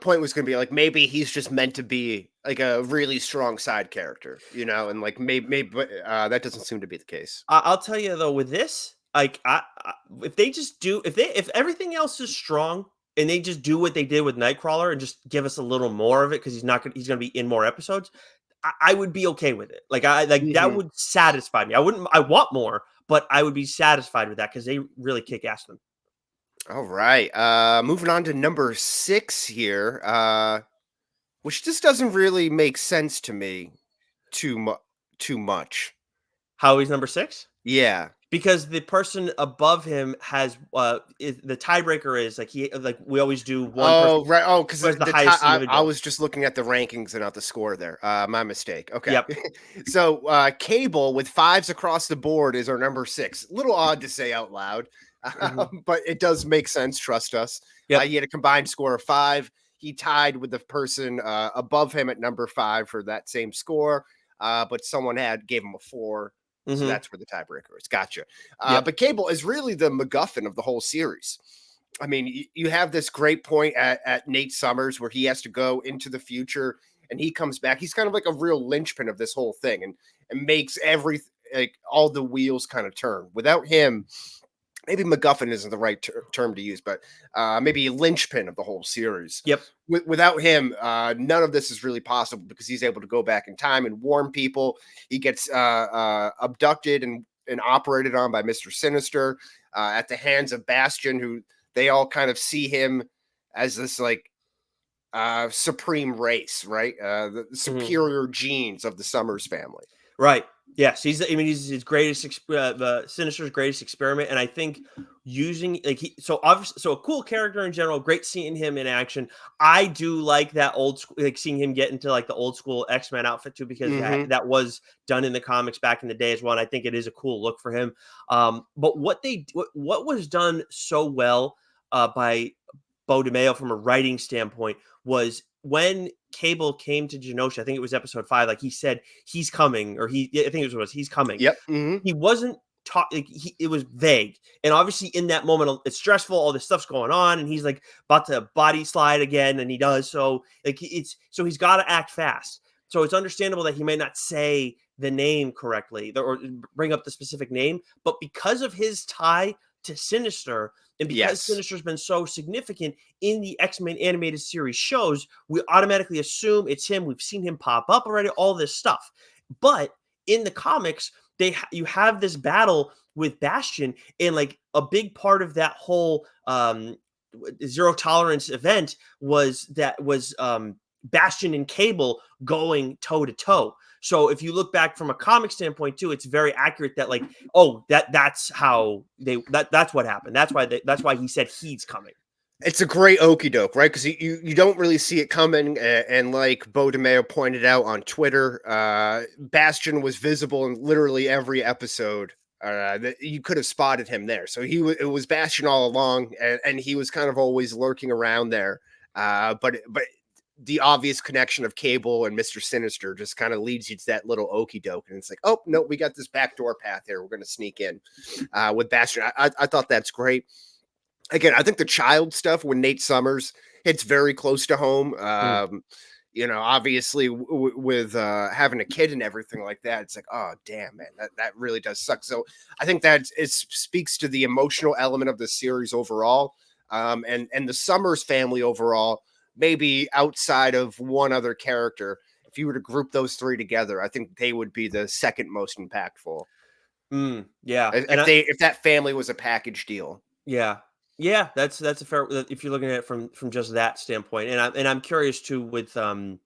point was going to be like maybe he's just meant to be like a really strong side character, and like maybe that doesn't seem to be the case. I'll tell you though, with this, like, if they just do, if everything else is strong and they just do what they did with Nightcrawler and just give us a little more of it because he's gonna be in more episodes, I would be okay with it. Like that would satisfy me. I want more, but I would be satisfied with that because they really kick ass them. All right. Moving on to number 6 here, which just doesn't really make sense to me too much. How he's number 6? Yeah. Because the person above him has the tiebreaker is like we always do one Oh, person right. Oh, because who has the highest I individual. was just looking at the rankings and not the score there. My mistake. Okay. Yep. So Cable with 5s across the board is our number 6. Little odd to say out loud, but it does make sense. Trust us. Yep. He had a combined score of 5. He tied with the person above him at number 5 for that same score, but someone gave him a 4. So that's where the tiebreaker is. Gotcha. But Cable is really the MacGuffin of the whole series. I mean, you have this great point at Nate Summers where he has to go into the future and he comes back. He's kind of like a real linchpin of this whole thing and makes all the wheels kind of turn. Without him, maybe MacGuffin isn't the right term to use, but maybe a linchpin of the whole series. Yep. Without him, none of this is really possible because he's able to go back in time and warn people. He gets abducted and operated on by Mr. Sinister at the hands of Bastion, who they all kind of see him as this like supreme race, right? The superior genes of the Summers family. Right. Yes, he's his greatest, Sinister's greatest experiment, and I think using so a cool character in general. Great seeing him in action. I do like that old school, like seeing him get into like the old school X-Men outfit too, because that was done in the comics back in the day as well. And I think it is a cool look for him. But what was done so well by Bo DeMeo from a writing standpoint was when Cable came to Genosha, I think it was episode 5, like he said, he's coming, or I think it was he's coming. Yep. He wasn't talking, it was vague. And obviously in that moment, it's stressful, all this stuff's going on, and he's like about to body slide again, and he does. So like so he's got to act fast. So it's understandable that he may not say the name correctly or bring up the specific name, but because of his tie to Sinister, and because Sinister's been so significant in the X-Men animated series shows, we automatically assume it's him. We've seen him pop up already, all this stuff. But in the comics, you have this battle with Bastion, and like a big part of that whole zero tolerance event was Bastion and Cable going toe to toe. So if you look back from a comic standpoint too, it's very accurate that like, oh, that's how that's what happened. That's why he said he's coming. It's a great okie doke, right? Because you don't really see it coming. And like Bo DeMeo pointed out on Twitter, Bastion was visible in literally every episode. That you could have spotted him there. So it was Bastion all along, and he was kind of always lurking around there. But the obvious connection of Cable and Mr. Sinister just kind of leads you to that little okie doke. And it's like, oh, no, we got this backdoor path here. We're going to sneak in with Bastion. I thought that's great. Again, I think the child stuff when Nate Summers hits very close to home. Obviously with having a kid and everything like that, it's like, oh, damn, man, that really does suck. So I think that it speaks to the emotional element of the series overall. And the Summers family overall, maybe outside of one other character, if you were to group those 3 together, I think they would be the second most impactful. Yeah. If that family was a package deal. Yeah. Yeah, that's a fair, if you're looking at it from just that standpoint. And I'm curious too with when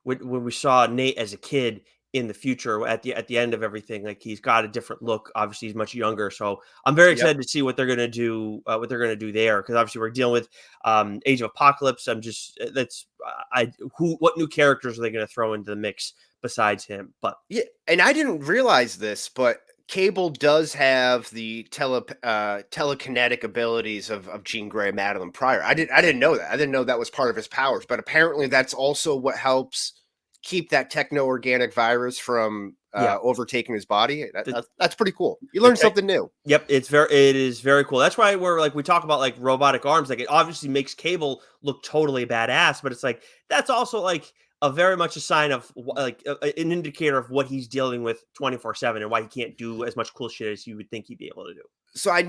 we saw Nate as a kid in the future at the end of everything, like he's got a different look. Obviously, he's much younger, so I'm very excited to see what they're gonna do. What they're gonna do there, because obviously we're dealing with Age of Apocalypse. What new characters are they gonna throw into the mix besides him? But yeah, and I didn't realize this, but Cable does have the telekinetic abilities of Jean Grey, Madeline Pryor. I didn't know that. I didn't know that was part of his powers, but apparently that's also what helps keep that techno-organic virus from overtaking his body. That's pretty cool. You learn something new. Yep, it is very cool. That's why we're like, we talk about like robotic arms. Like, it obviously makes Cable look totally badass, but it's like that's also like a very much a sign of like an indicator of what he's dealing with 24/7 and why he can't do as much cool shit as you would think he'd be able to do. So I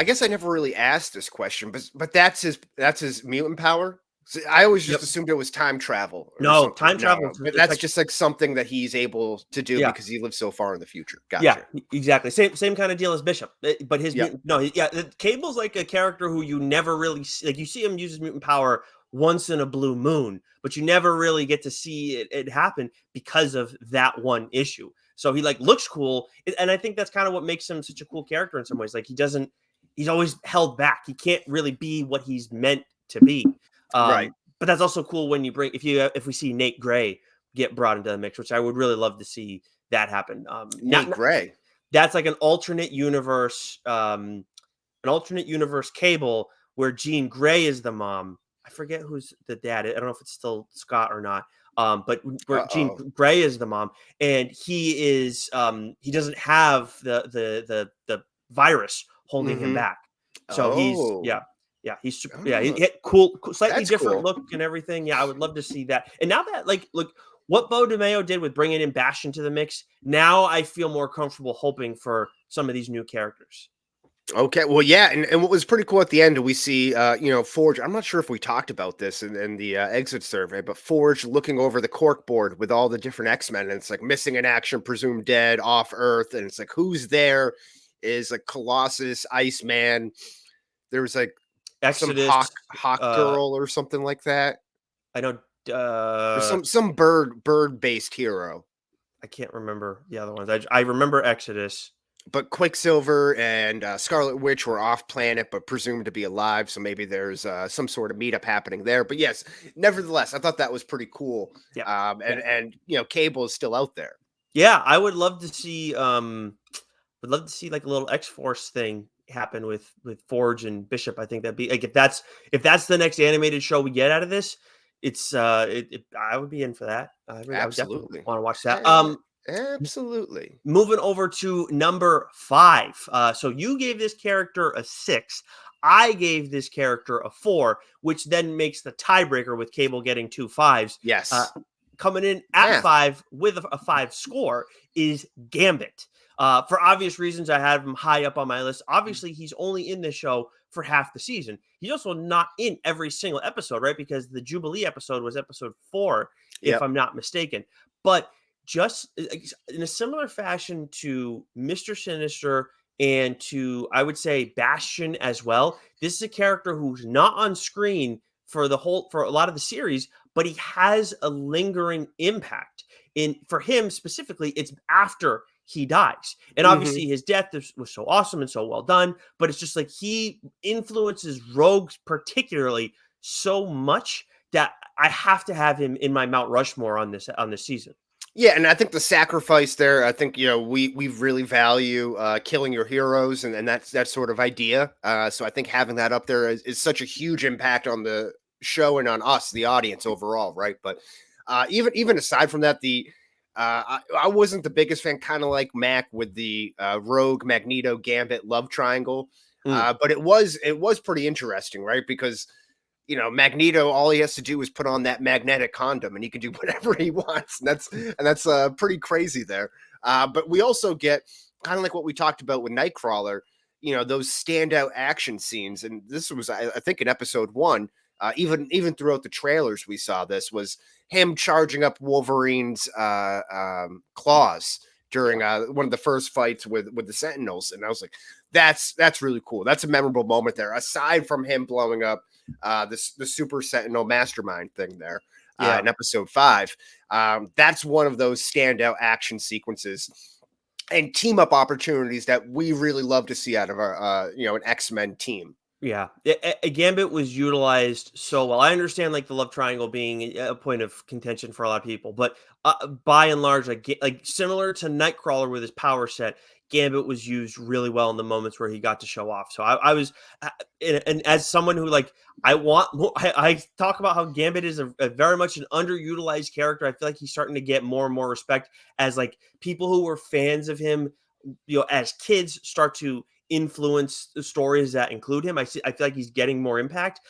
guess I never really asked this question, but that's his mutant power. So I always just assumed it was time travel. No, time travel. But that's just like something that he's able to do because he lives so far in the future. Gotcha. Yeah, exactly. Same kind of deal as Bishop, but his mutant, Cable's like a character who you never really see, like you see him use his mutant power once in a blue moon, but you never really get to see it happen because of that one issue. So he like looks cool, and I think that's kind of what makes him such a cool character in some ways. Like he's always held back. He can't really be what he's meant to be. Right. But that's also cool when you bring if we see Nate Gray get brought into the mix, which I would really love to see that happen. Nate Gray. That's like an alternate universe Cable where Jean Grey is the mom. I forget who's the dad. I don't know if it's still Scott or not. But where Jean Grey is the mom, and he is he doesn't have the virus holding him back. So he's he's super, he had cool, slightly That's different cool. look and everything. Yeah, I would love to see that. And now that like look what Bo DeMayo did with bringing in Bash into the mix, now I feel more comfortable hoping for some of these new characters. Okay, well, yeah, and what was pretty cool at the end, we see, Forge. I'm not sure if we talked about this in the exit survey, but Forge looking over the cork board with all the different X-Men, and it's like missing in action, presumed dead, off Earth, and it's like who's there? Is like Colossus, Iceman. There was like Exodus, some hawk girl or something like that. I know. Or some bird based hero. I can't remember the other ones. I remember Exodus. But Quicksilver and Scarlet Witch were off planet, but presumed to be alive. So maybe there's some sort of meetup happening there. But yes, nevertheless, I thought that was pretty cool. Yeah. And Cable is still out there. Yeah, I would love to see. Like a little X-Force thing happen with Forge and Bishop. I think that'd be like if that's the next animated show we get out of this, it's I would be in for that. I would definitely want to watch that. Absolutely. Moving over to number 5. So you gave this character a 6. I gave this character a 4, which then makes the tiebreaker with Cable getting 2 5s. Yes. Coming in at 5 with a 5 score is Gambit. For obvious reasons, I have him high up on my list. Obviously, he's only in this show for half the season. He's also not in every single episode, right? Because the Jubilee episode was episode 4, if I'm not mistaken. But just in a similar fashion to Mr. Sinister and to, I would say, Bastion as well, this is a character who's not on screen for a lot of the series, but he has a lingering impact. For him specifically, it's after he dies. And obviously his death was so awesome and so well done, but it's just like he influences Rogues particularly so much that I have to have him in my Mount Rushmore on this season. Yeah, and I think the sacrifice there, I think, we really value killing your heroes and that sort of idea. So I think having that up there is such a huge impact on the show and on us, the audience overall, right? But even aside from that, I wasn't the biggest fan, kind of like Mac with the Rogue, Magneto, Gambit love triangle. But it was pretty interesting, right? Because Magneto, all he has to do is put on that magnetic condom and he can do whatever he wants. And that's pretty crazy there. But we also get kind of like what we talked about with Nightcrawler, those standout action scenes. And this was, I think, in episode 1, even throughout the trailers, we saw this was him charging up Wolverine's claws during one of the first fights with the Sentinels. And I was like, that's really cool. That's a memorable moment there. Aside from him blowing up the Super Sentinel Mastermind thing there in episode 5, that's one of those standout action sequences and team up opportunities that we really love to see out of our an X-Men team. Yeah, Gambit was utilized so well. I understand like the love triangle being a point of contention for a lot of people, but by and large, like similar to Nightcrawler with his power set, Gambit was used really well in the moments where he got to show off. So I was, and as someone who like, I talk about how Gambit is a very much an underutilized character. I feel like he's starting to get more and more respect as like people who were fans of him, as kids start to influence the stories that include him. I feel like he's getting more impact.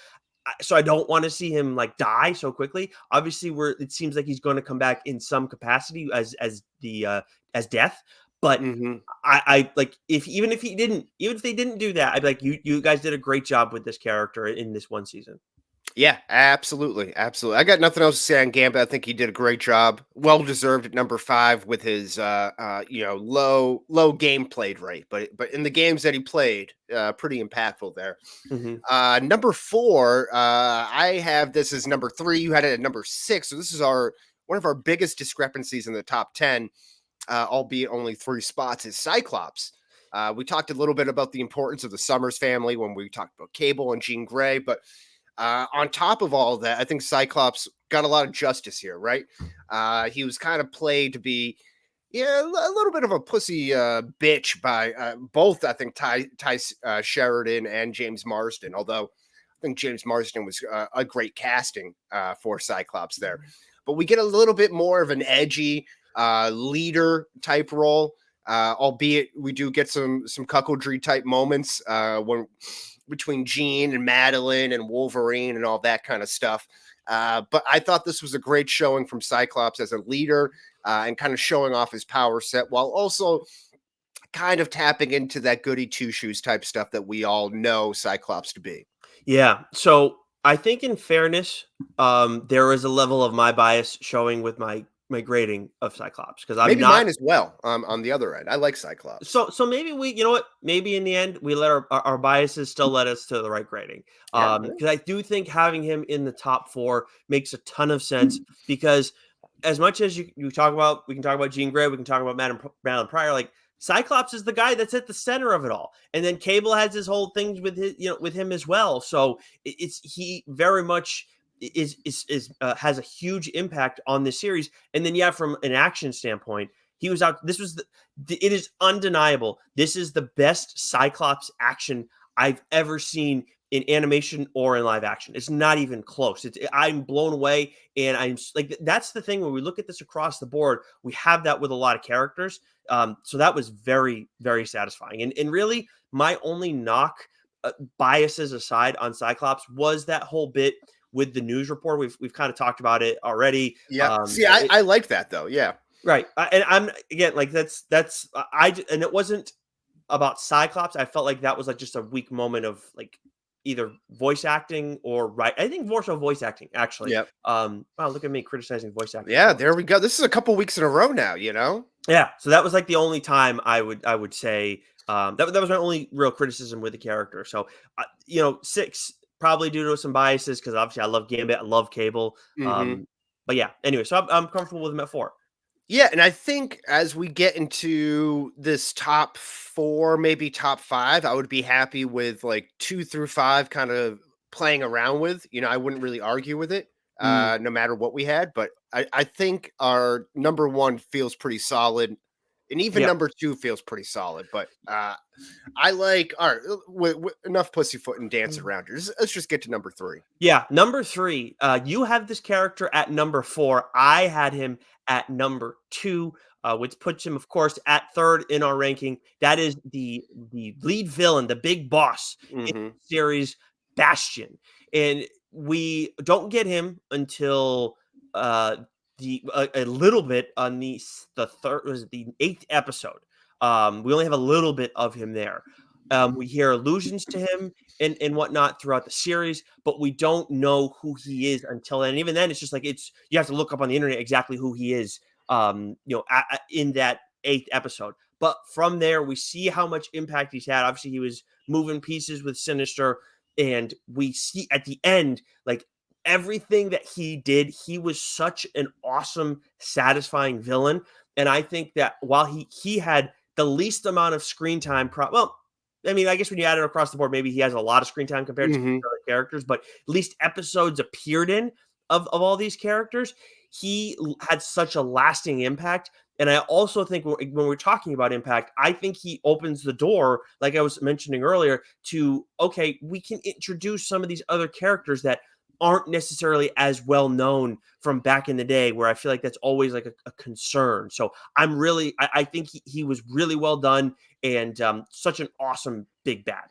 So I don't want to see him like die so quickly. Obviously, it seems like he's going to come back in some capacity as Death, but Mhm. I like even if they didn't do that, I'd be like, you guys did a great job with this character in this one season. Yeah, absolutely, absolutely. I got nothing else to say on Gambit. I think he did a great job, well deserved at number 5 with his low game played rate, but in the games that he played, pretty impactful there. Mm-hmm. Number 4, I have this as number 3. You had it at number 6, so this is one of our biggest discrepancies in the top 10, albeit only 3 spots. Is Cyclops. We talked a little bit about the importance of the Summers family when we talked about Cable and Jean Grey, but on top of all of that, I think Cyclops got a lot of justice here, right? He was kind of played to be, a little bit of a pussy bitch by both, I think, Ty Sheridan and James Marsden, although I think James Marsden was a great casting for Cyclops there. But we get a little bit more of an edgy leader type role, albeit we do get some cuckoldry type moments when between Jean and Madeline and Wolverine and all that kind of stuff. But I thought this was a great showing from Cyclops as a leader and kind of showing off his power set while also kind of tapping into that goody two shoes type stuff that we all know Cyclops to be. Yeah. So I think in fairness, there is a level of my bias showing with my grading of Cyclops because I'm Maybe not. mine as well. On the other end, I like Cyclops. So maybe you know what? Maybe in the end, we let our biases still let us to the right grading. Yeah. Because I do think having him in the top 4 makes a ton of sense. Because as much as we can talk about Jean Grey, we can talk about Madeline Pryor. Like Cyclops is the guy that's at the center of it all, and then Cable has his whole things with with him as well. So he very much has a huge impact on this series. And then from an action standpoint, he was out. This was it is undeniable. This is the best Cyclops action I've ever seen in animation or in live action. It's not even close. I'm blown away. And I'm like, that's the thing when we look at this across the board, we have that with a lot of characters. So that was very, very satisfying. And really my only knock, biases aside, on Cyclops was that whole bit with the news report. We've kind of talked about it already. Yeah. See, I like that though. Yeah. Right. And I'm again, like and it wasn't about Cyclops. I felt like that was like just a weak moment of like either voice acting or I think more so voice acting actually. Yep. Wow, look at me criticizing voice acting. Yeah, there we go. This is a couple weeks in a row now, Yeah. So that was like the only time I would say that was my only real criticism with the character. So 6 probably due to some biases because obviously I love Gambit, I love Cable. Mhm. But yeah, anyway, so I'm comfortable with him at 4. Yeah, and I think as we get into this top 4, maybe top 5, I would be happy with like 2 through 5 kind of playing around with. I wouldn't really argue with it, no matter what we had. But I think our number 1 feels pretty solid, and even Yep. number 2 feels pretty solid. But I like, all right, enough pussyfoot and dance around here. Let's just get to number 3. Yeah, number 3. You have this character at number 4. I had him at number 2, which puts him, of course, at 3rd in our ranking. That is the lead villain, the big boss in the series, Bastion. And we don't get him until a little bit on the third, was the 8th episode. We only have a little bit of him there. We hear allusions to him and whatnot throughout the series, but we don't know who he is until then. And even then, it's just like you have to look up on the internet exactly who he is. In that 8th episode. But from there, we see how much impact he's had. Obviously, he was moving pieces with Sinister, and we see at the end, like everything that he did, he was such an awesome, satisfying villain. And I think that while he had the least amount of screen time, I mean, I guess when you add it across the board, maybe he has a lot of screen time compared to other characters, but at least episodes appeared in. of all these characters, had such a lasting impact. And I also think when we're talking about impact, I think he opens the door, like I was mentioning earlier, to, okay, we can introduce some of these other characters that aren't necessarily as well known from back in the day, where I feel like that's always like a concern. So I think he was really well done, and such an awesome big bad.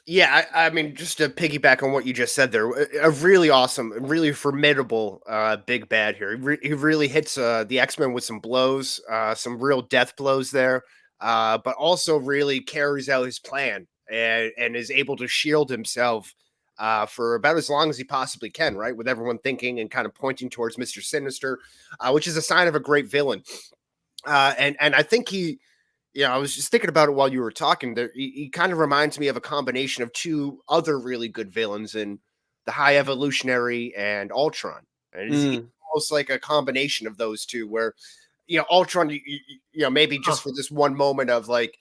Yeah, I mean, just to piggyback on what you just said there, a really awesome, really formidable big bad here. He really hits the X-Men with some blows, some real death blows there, but also really carries out his plan and is able to shield himself for about as long as he possibly can, right? With everyone thinking and kind of pointing towards Mr. Sinister, which is a sign of a great villain. And I think I was just thinking about it while you were talking. There, he kind of reminds me of a combination of two other really good villains in the High Evolutionary and Ultron, and it's almost like a combination of those two. Where Ultron, maybe just for this one moment of like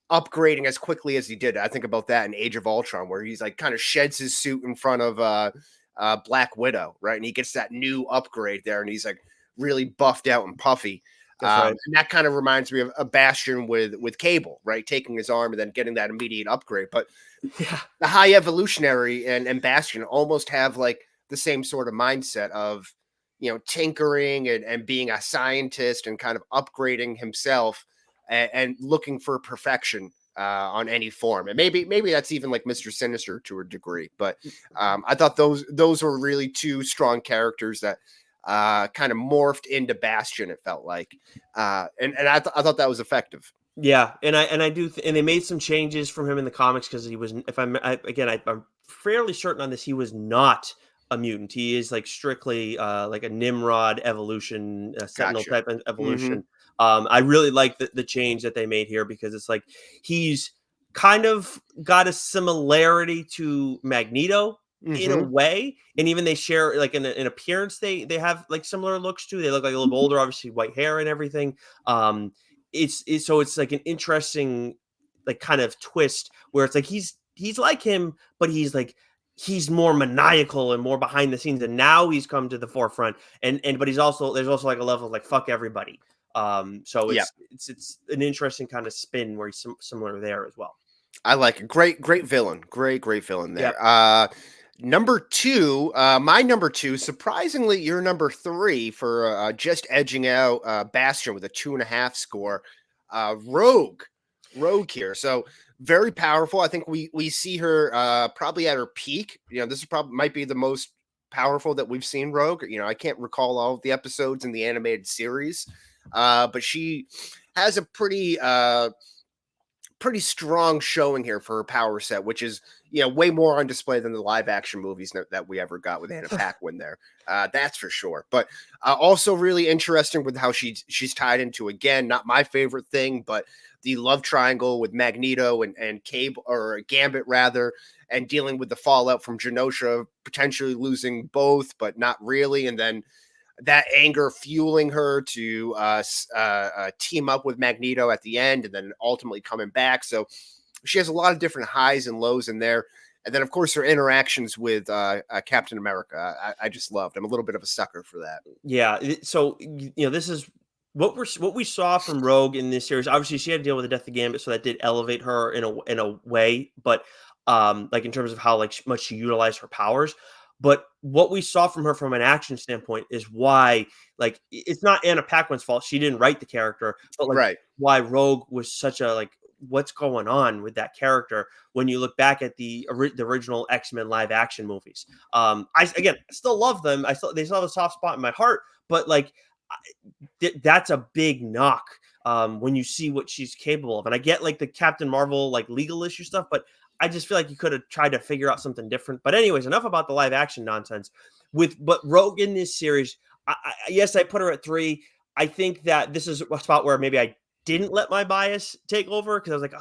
upgrading as quickly as he did. I think about that in Age of Ultron, where he's like kind of sheds his suit in front of Black Widow, right, and he gets that new upgrade there, and he's like really buffed out and puffy. Right. And that kind of reminds me of a Bastion with Cable, right? Taking his arm and then getting that immediate upgrade. But the High Evolutionary and Bastion almost have like the same sort of mindset of, tinkering and being a scientist and kind of upgrading himself and looking for perfection on any form. And maybe that's even like Mr. Sinister to a degree. But I thought those were really two strong characters that kind of morphed into Bastion. It felt like, and I thought that was effective. Yeah, and I do, and they made some changes from him in the comics, because he was, if I'm fairly certain on this, he was not a mutant. He is like strictly like a Nimrod evolution, Sentinel Gotcha. type of evolution. I really like the change that they made here, because it's like he's kind of got a similarity to Magneto in a way, and even they share like in appearance, they have like similar looks too. They look like a little older, obviously white hair and everything. It's like an interesting like kind of twist, where it's like he's like him, but he's more maniacal and more behind the scenes, and now he's come to the forefront, but there's also like a level of like fuck everybody. So it's an interesting kind of spin where he's similar there as well. I like it. Great villain. Great villain there. Yep. Number two, my number two, surprisingly, your number three for just edging out Bastion with a 2.5 score. Rogue here. So very powerful. I think we see her probably at her peak. This is probably might be the most powerful that we've seen Rogue. I can't recall all of the episodes in the animated series, but she has a pretty strong showing here for her power set, which is way more on display than the live action movies that we ever got with Anna Paquin there. That's for sure. But also really interesting with how she's tied into, again, not my favorite thing, but the love triangle with Magneto and Cable, or Gambit rather, and dealing with the fallout from Genosha, potentially losing both, but not really, and then that anger fueling her to team up with Magneto at the end, and then ultimately coming back. So she has a lot of different highs and lows in there. And then, of course, her interactions with Captain America, I just loved. I'm a little bit of a sucker for that. Yeah. So, this is what we saw from Rogue in this series. Obviously, she had to deal with the death of Gambit, so that did elevate her in a way. But like in terms of how much she utilized her powers. But what we saw from her from an action standpoint is why, like, it's not Anna Paquin's fault. She didn't write the character, but why Rogue was such a what's going on with that character when you look back at the original X-Men live action movies. I still love them. They still have a soft spot in my heart, but that's a big knock when you see what she's capable of. And I get the Captain Marvel legal issue stuff, but I just feel like you could have tried to figure out something different. But anyways, enough about the live action nonsense. But Rogue in this series, yes, I put her at 3. I think that this is a spot where maybe I didn't let my bias take over, because I was like,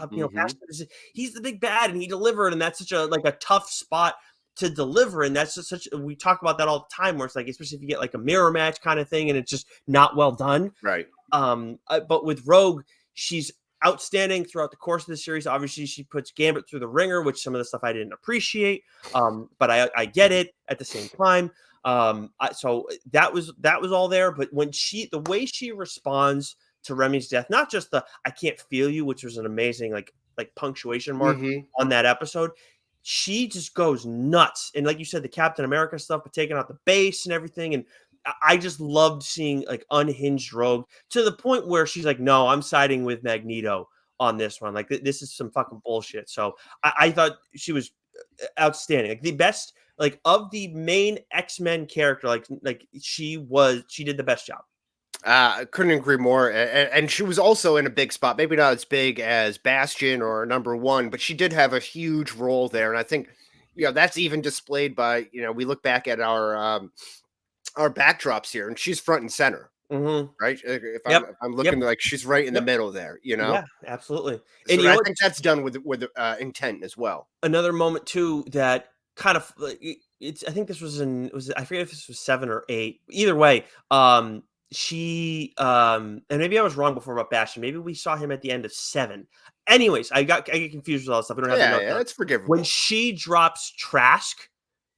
he's the big bad and he delivered, and that's such a tough spot to deliver, and that's just we talk about that all the time, where it's especially if you get a mirror match kind of thing and it's just not well done. Right. But with Rogue, she's outstanding throughout the course of the series. Obviously, she puts Gambit through the ringer, which some of the stuff I didn't appreciate. But I get it at the same time. So that was all there. But when the way she responds to Remy's death, not just the "I can't feel you," which was an amazing like punctuation mark on that episode. She just goes nuts, and like you said, the Captain America stuff, but taking out the base and everything, and I just loved seeing like unhinged Rogue to the point where she's like, "No, I'm siding with Magneto on this one. Like this is some fucking bullshit." So I thought she was outstanding, like the best, like of the main X-Men character. Like she did the best job. I couldn't agree more. And she was also in a big spot, maybe not as big as Bastion or number one, but she did have a huge role there. And I think, that's even displayed by, we look back at our backdrops here, and she's front and center, right? If Yep. I'm looking, like, she's right in the Yep. middle there, Yeah, absolutely. And So I think that's done with intent as well. Another moment too that kind of it's I think this was I forget if this was 7 or 8. Either way, she and maybe I was wrong before about Bastion. Maybe we saw him at the end of 7. Anyways, I get confused with all this stuff. We don't have the notes Yeah, it's forgivable. When she drops Trask,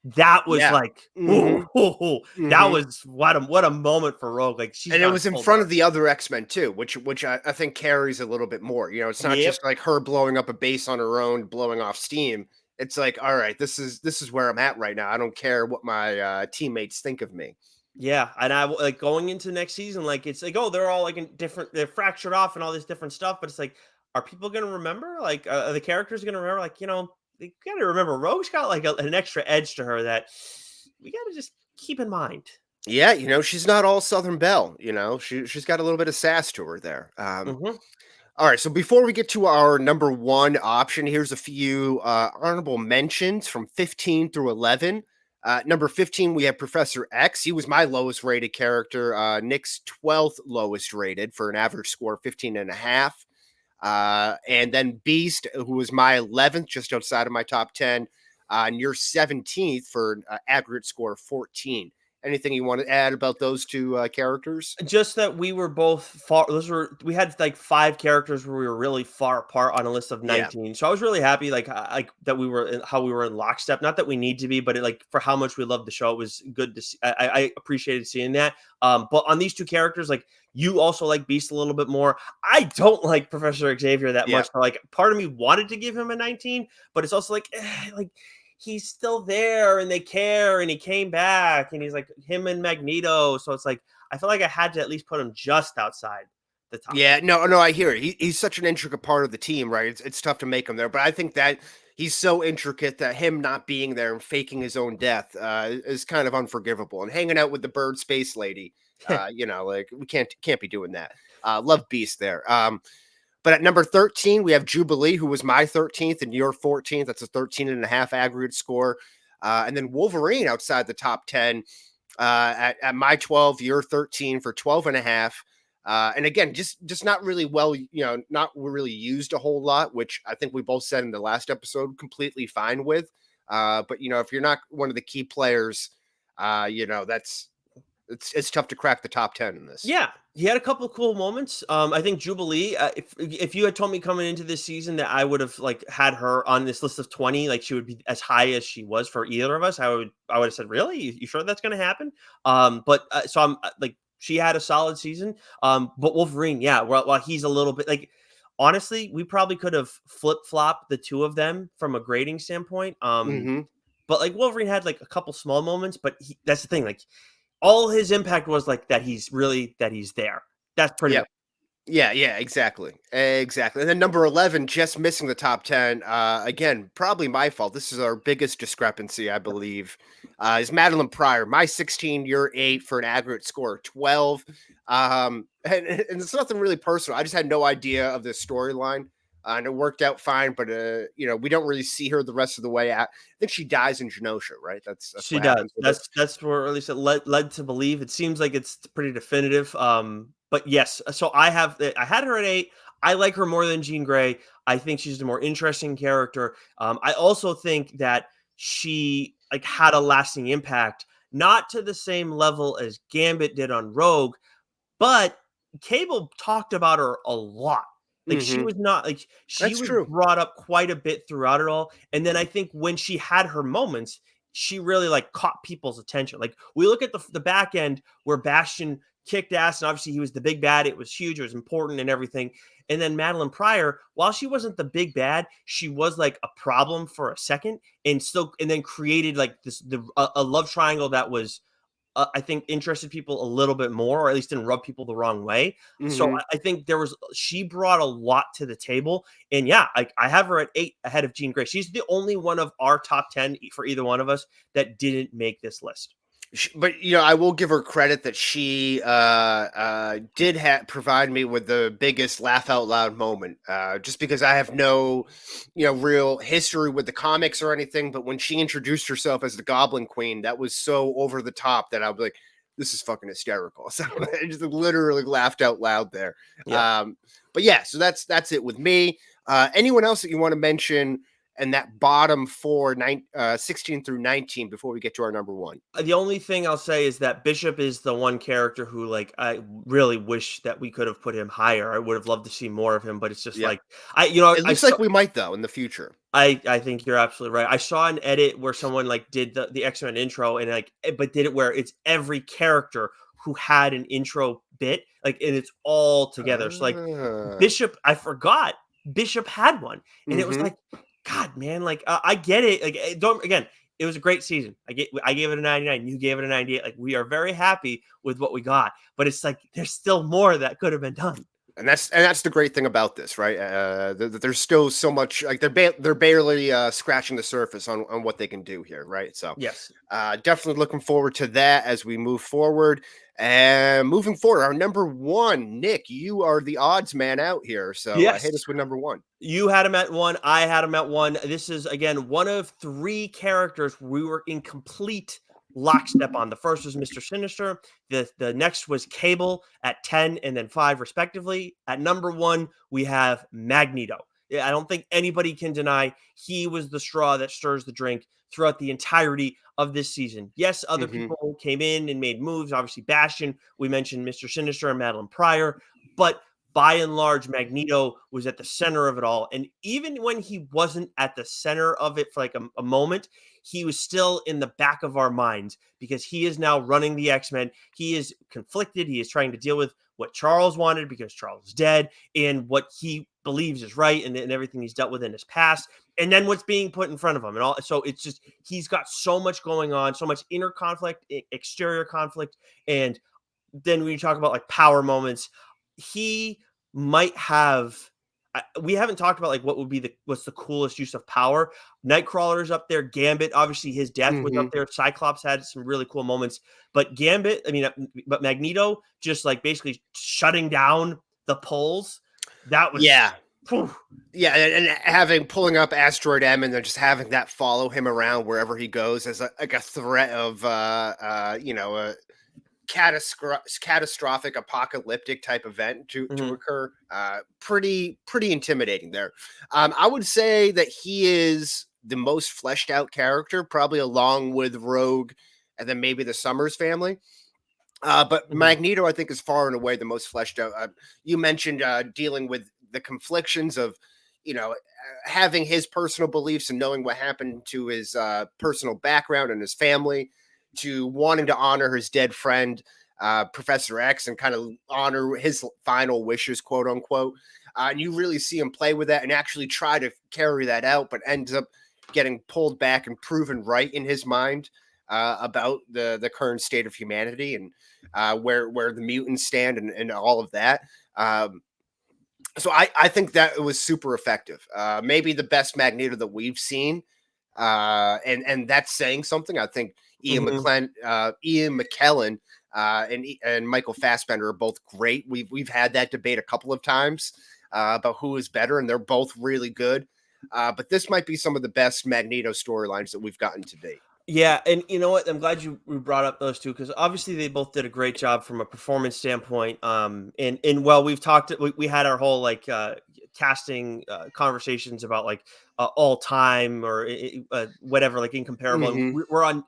that was like, that was what a moment for Rogue. Like and it was in front of the other X-Men too, which I think carries a little bit more. It's not just like her blowing up a base on her own, blowing off steam. It's like, all right, this is where I'm at right now. I don't care what my teammates think of me. Yeah, and I like going into next season, like it's like, oh, they're all like they're fractured off and all this different stuff, but it's like, are people gonna remember? Like, are the characters gonna remember? Like, you gotta remember, Rogue's got like an extra edge to her that we gotta just keep in mind. Yeah, she's not all Southern Belle. She's got a little bit of sass to her there. All right, so before we get to our number one option, here's a few honorable mentions from 15 through 11. Number 15, we have Professor X. He was my lowest rated character. Nick's 12th lowest rated for an average score of 15.5. And then Beast, who was my 11th, just outside of my top 10, and your 17th for an aggregate score of 14. Anything you want to add about those two characters? Just that we were both far. We had like 5 characters where we were really far apart on a list of 19. Yeah. So I was really happy, like that we were how we were in lockstep. Not that we need to be, but like for how much we loved the show, it was good to see. I appreciated seeing that. But on these two characters, like you also like Beast a little bit more. I don't like Professor Xavier that much. So like part of me wanted to give him a 19, but it's also like he's still there and they care and he came back and he's like him and Magneto. So it's like, I feel like I had to at least put him just outside the top. Yeah, no, I hear it. He's such an intricate part of the team, right? It's tough to make him there, but I think that he's so intricate that him not being there and faking his own death is kind of unforgivable. And hanging out with the bird space lady, like we can't be doing that. Love Beast there. But at number 13, we have Jubilee, who was my 13th and your 14th. That's a 13.5 aggregate score. And then Wolverine outside the top 10 at my 12, your 13 for 12.5. And again, just not really not really used a whole lot, which I think we both said in the last episode, completely fine with. But if you're not one of the key players, it's tough to crack the top 10 in this. Yeah, he had a couple of cool moments. I think Jubilee, if you had told me coming into this season that I would have like had her on this list of 20, like she would be as high as she was for either of us, I would have said, really? You sure that's going to happen? So I'm like, she had a solid season. But Wolverine, yeah, while he's a little bit like, honestly, we probably could have flip-flopped the two of them from a grading standpoint. But like Wolverine had like a couple small moments, but that's the thing, like all his impact was like that he's there. That's pretty much. Yeah, exactly. And then number 11, just missing the top 10. Again, probably my fault. This is our biggest discrepancy, I believe. Is Madeline Pryor, my 16, your 8 for an aggregate score of 12. And it's nothing really personal. I just had no idea of this storyline. And it worked out fine, but we don't really see her the rest of the way out. I think she dies in Genosha, right? That's she does. That's where at least it led to believe. It seems like it's pretty definitive. But yes, so I had her at 8. I like her more than Jean Grey. I think she's a more interesting character. I also think that she like had a lasting impact, not to the same level as Gambit did on Rogue, but Cable talked about her a lot. Like she was not like she was brought up quite a bit throughout it all. And then I think when she had her moments, she really like caught people's attention. Like we look at the back end where Bastion kicked ass, and obviously he was the big bad. It was huge, it was important and everything. And then Madeline Pryor, while she wasn't the big bad, she was like a problem for a second, and then created like a love triangle that was I think interested people a little bit more, or at least didn't rub people the wrong way. So Mhm. I think she brought a lot to the table. And yeah, I have her at 8 ahead of Jean Grey. She's the only one of our top 10 for either one of us that didn't make this list. But I will give her credit that she did provide me with the biggest laugh out loud moment. Just because I have no, real history with the comics or anything, but when she introduced herself as the Goblin Queen, that was so over the top that I was like, "This is fucking hysterical." So I just literally laughed out loud there. Yeah. But yeah, so that's it with me. Anyone else that you want to mention? And that bottom 4, 16 through 19, before we get to our number 1. The only thing I'll say is that Bishop is the one character who, like, I really wish that we could have put him higher. I would have loved to see more of him, but it's just Yeah. like I It looks like we might, though, in the future. I think you're absolutely right. I saw an edit where someone like did the X-Men intro and but did it where it's every character who had an intro bit, like, and it's all together. So like Ah. Bishop, I forgot Bishop had one, and it was Mhm. like, God, man, like I get it. Like, don't again. It was a great season. I gave it a 99. You gave it a 98. Like, we are very happy with what we got, but it's like there's still more that could have been done. And that's the great thing about this, right? There's still so much, like they're barely scratching the surface on what they can do here, right? So Yes. definitely looking forward to that as we move forward. And moving forward, our number 1, Nick, you are the odds man out here. So hit Yes. us with number 1. You had him at 1. I had him at 1. This is, again, one of 3 characters we were in complete lockstep on. The first was Mr. Sinister. The next was Cable at 10 and then 5, respectively. At number 1, we have Magneto. Yeah, I don't think anybody can deny he was the straw that stirs the drink throughout the entirety of this season. Yes, other Hmm. people came in and made moves. Obviously, Bastion. We mentioned Mr. Sinister and Madeline Pryor. But by and large, Magneto was at the center of it all. And even when he wasn't at the center of it for like a moment, he was still in the back of our minds because he is now running the X-Men. He is conflicted. He is trying to deal with what Charles wanted because Charles is dead and what he believes is right and everything he's dealt with in his past. And then what's being put in front of him and all. So it's just, he's got so much going on, so much inner conflict, exterior conflict. And then when you talk about like power moments, he might have we haven't talked about like what's the coolest use of power. Nightcrawler's up there, Gambit, obviously his death was up Hmm. there. Cyclops had some really cool moments, but but Magneto just like basically shutting down the polls. That was Yeah. whew. Yeah, and having pulling up Asteroid M and then just having that follow him around wherever he goes as like a threat of a catastrophic apocalyptic type event to Mhm. occur. Pretty intimidating there. I would say that he is the most fleshed out character, probably along with Rogue and then maybe the Summers family. But Mhm. Magneto, I think, is far and away the most fleshed out. You mentioned dealing with the conflictions of, having his personal beliefs and knowing what happened to his personal background and his family, to wanting to honor his dead friend, Professor X, and kind of honor his final wishes, quote unquote. And you really see him play with that and actually try to carry that out, but ends up getting pulled back and proven right in his mind about the current state of humanity and where the mutants stand and all of that. So I think that it was super effective. Maybe the best Magneto that we've seen, and that's saying something. I think Mhm. Ian McKellen, and Michael Fassbender are both great. We've had that debate a couple of times about who is better, and they're both really good. But this might be some of the best Magneto storylines that we've gotten to date. Yeah, and you know what? I'm glad you brought up those two because obviously they both did a great job from a performance standpoint. And while we've talked, we had our whole like casting conversations about like all time or whatever, like incomparable. And Hmm.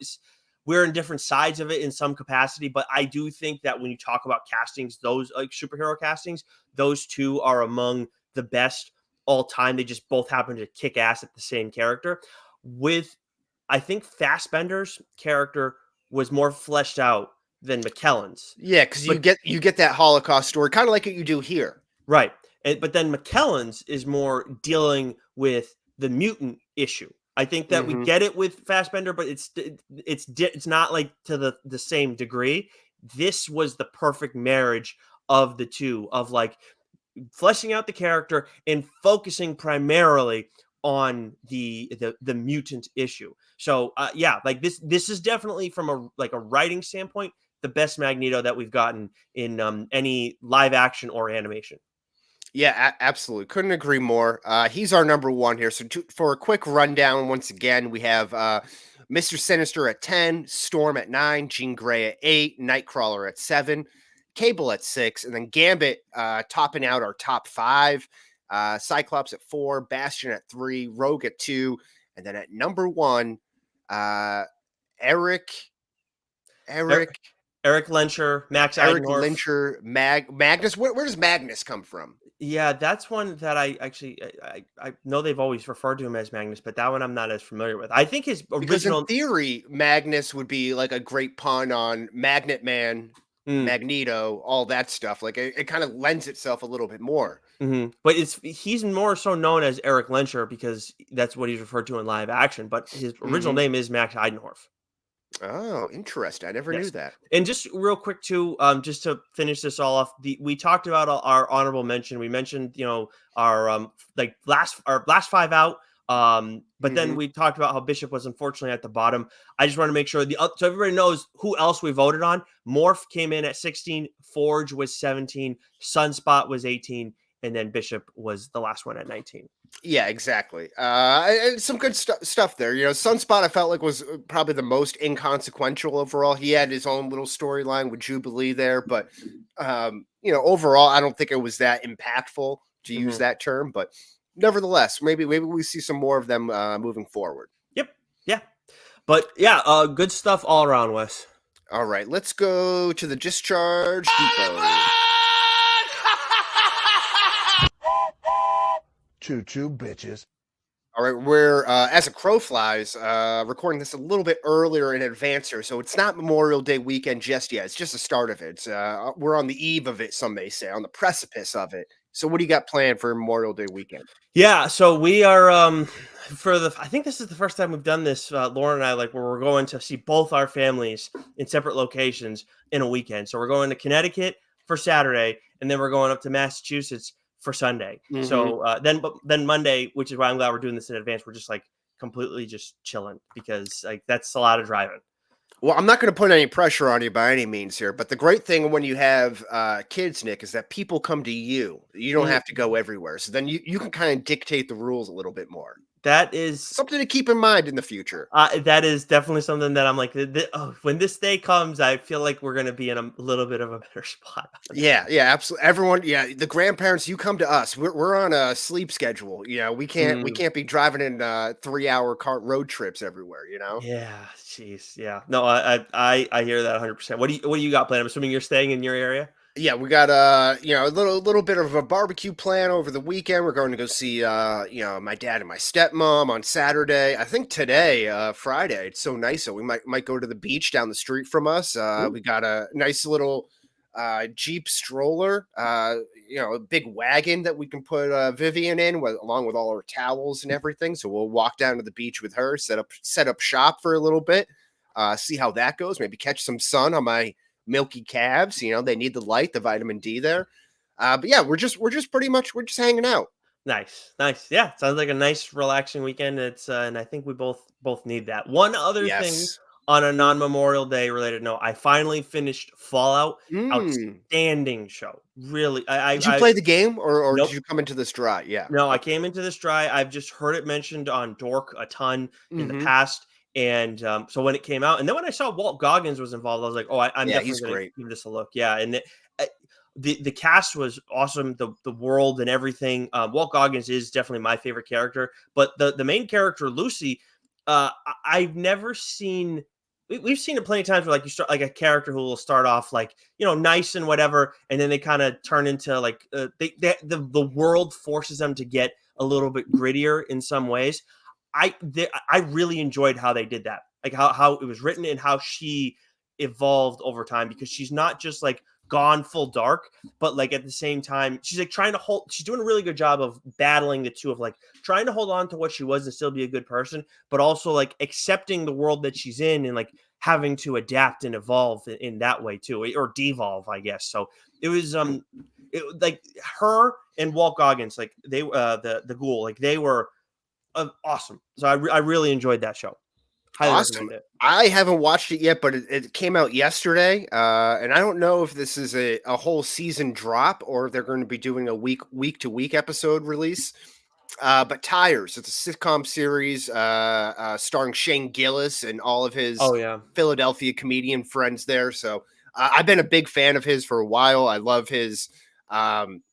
we're in different sides of it in some capacity, but I do think that when you talk about castings, those like superhero castings, those two are among the best all time. They just both happen to kick ass at the same character. With I think Fassbender's character was more fleshed out than McKellen's. Yeah, because But you get that Holocaust story, kind of like what you do here. right. But then McKellen's is more dealing with the mutant issue. I think that we Hmm. get it with Fassbender, but it's not like to the same degree. This was the perfect marriage of the two, of like fleshing out the character and focusing primarily on the mutant issue. So yeah, like this is definitely from a writing standpoint the best Magneto that we've gotten in any live action or animation. Yeah, absolutely. Couldn't agree more. He's our number one here. So for a quick rundown, once again, we have Mr. Sinister at 10, Storm at 9, Jean Grey at 8, Nightcrawler at 7, Cable at 6, and then Gambit topping out our top 5. Cyclops at 4, Bastion at 3, Rogue at 2, and then at number 1, uh, Eric, Er- Eric, Eric Lencher, Max Eric Eidenhorf. Lyncher, Magnus. Where does Magnus come from? Yeah, that's one that I actually I know they've always referred to him as Magnus, but that one I'm not as familiar with. I think his Because in original. theory, Magnus would be like a great pun on Magnet Man, Mm, Magneto, all that stuff. Like it kind of lends itself a little bit more. but he's more so known as Eric Lencher because that's what he's referred to in live action. But his original Hmm. name is Max Eidenhorf. Oh, interesting. I never knew Yes. that. And just real quick too, just to finish this all off, we talked about our honorable mention. We mentioned, our like our last 5 out. But then Hmm. we talked about how Bishop was unfortunately at the bottom. I just want to make sure so everybody knows who else we voted on. Morph came in at 16, Forge was 17, Sunspot was 18, and then Bishop was the last one at 19. Yeah, exactly. And some good stuff there. Sunspot I felt like was probably the most inconsequential overall. He had his own little storyline with Jubilee there, but overall, I don't think it was that impactful to use Mhm. that term. But nevertheless, maybe we see some more of them moving forward. Yep. Yeah. But yeah, good stuff all around, Wes. All right, let's go to the discharge depot. Choo-choo, bitches. All right, we're as a crow flies, recording this a little bit earlier in advance here, so it's not Memorial Day weekend just yet. It's just the start of it. We're on the eve of it, some may say, on the precipice of it. So, what do you got planned for Memorial Day weekend? Yeah, so we are I think this is the first time we've done this, Lauren and I, like where we're going to see both our families in separate locations in a weekend. So we're going to Connecticut for Saturday, and then we're going up to Massachusetts for Sunday. Hmm. So then Monday, which is why I'm glad we're doing this in advance, we're just like completely just chilling because like that's a lot of driving. Well, I'm not going to put any pressure on you by any means here, but the great thing when you have kids, Nick, is that people come to you. You don't Mhm. have to go everywhere. So then you can kind of dictate the rules a little bit more. That is Something to keep in mind in the future. that is definitely something that I'm like, when this day comes, I feel like we're going to be in a little bit of a better spot. Yeah, absolutely. Everyone, the grandparents, you come to us. We're on a sleep schedule. We Mm. can't be driving in 3-hour car road trips everywhere. Yeah, jeez, yeah. No, I hear that 100%. What do you got planned? I'm assuming you're staying in your area. Yeah, we got a little bit of a barbecue plan over the weekend. We're going to go see my dad and my stepmom on Saturday. I think today, Friday. It's so nice. So we might go to the beach down the street from us. Ooh. We got a nice little Jeep stroller, a big wagon that we can put Vivian in along with all our towels and everything. So we'll walk down to the beach with her, set up shop for a little bit, see how that goes. Maybe catch some sun on my milky calves. They need the light, the vitamin D there. But yeah, we're just hanging out. Nice. Yeah, sounds like a nice relaxing weekend. It's and I think we both need that. One other thing Yes. on a non-Memorial Day related note, I finally finished Fallout. Mm. Outstanding show. Really. Did you play the game or Nope. did you come into this dry? Yeah. No, I Okay. came into this dry. I've just heard it mentioned on Dork a ton in the Hmm. past. And so when it came out, and then when I saw Walt Goggins was involved, I was like, oh, I'm Yeah, definitely he's going to great. give this a look. Yeah. And uh, the cast was awesome. The world and everything. Walt Goggins is definitely my favorite character. But the main character, Lucy, I've never seen. We've seen it plenty of times where like you start like a character who will start off like nice and whatever, and then they kind of turn into like the world forces them to get a little bit grittier in some ways. I really enjoyed how they did that, like how it was written and how she evolved over time, because she's not just like gone full dark, but like at the same time she's like trying to hold. She's doing a really good job of battling the two, of like trying to hold on to what she was and still be a good person, but also like accepting the world that she's in and like having to adapt and evolve in that way too, or devolve, I guess. So it was like her and Walt Goggins, like they the ghoul, like they were awesome. So I really enjoyed that show. Highly Awesome. recommend it. I haven't watched it yet, but it came out yesterday, and I don't know if this is a whole season drop or if they're going to be doing a week to week episode release. But Tires, it's a sitcom series starring Shane Gillis and all of his Oh yeah. Philadelphia comedian friends there. So I've been a big fan of his for a while. I love his um,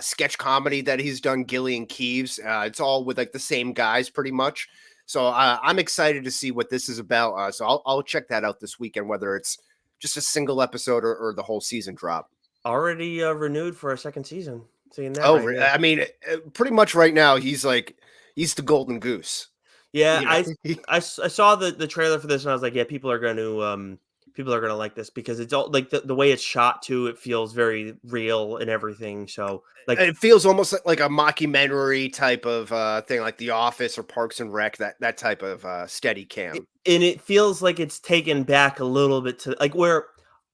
sketch comedy that he's done, Gilly and Keeves. It's all with like the same guys pretty much. So I'm excited to see what this is about. So I'll check that out this weekend, whether it's just a single episode or the whole season drop. Already renewed for a second season. Seeing that Oh, right now. I mean, pretty much right now he's the golden goose. Yeah, You know? I saw the trailer for this and I was like, yeah, people are gonna like this because it's all like the way it's shot too. It feels very real and everything. So like It feels almost like a mockumentary type of thing, like The Office or Parks and Rec, that type of steady cam. and it feels like it's taken back a little bit to like where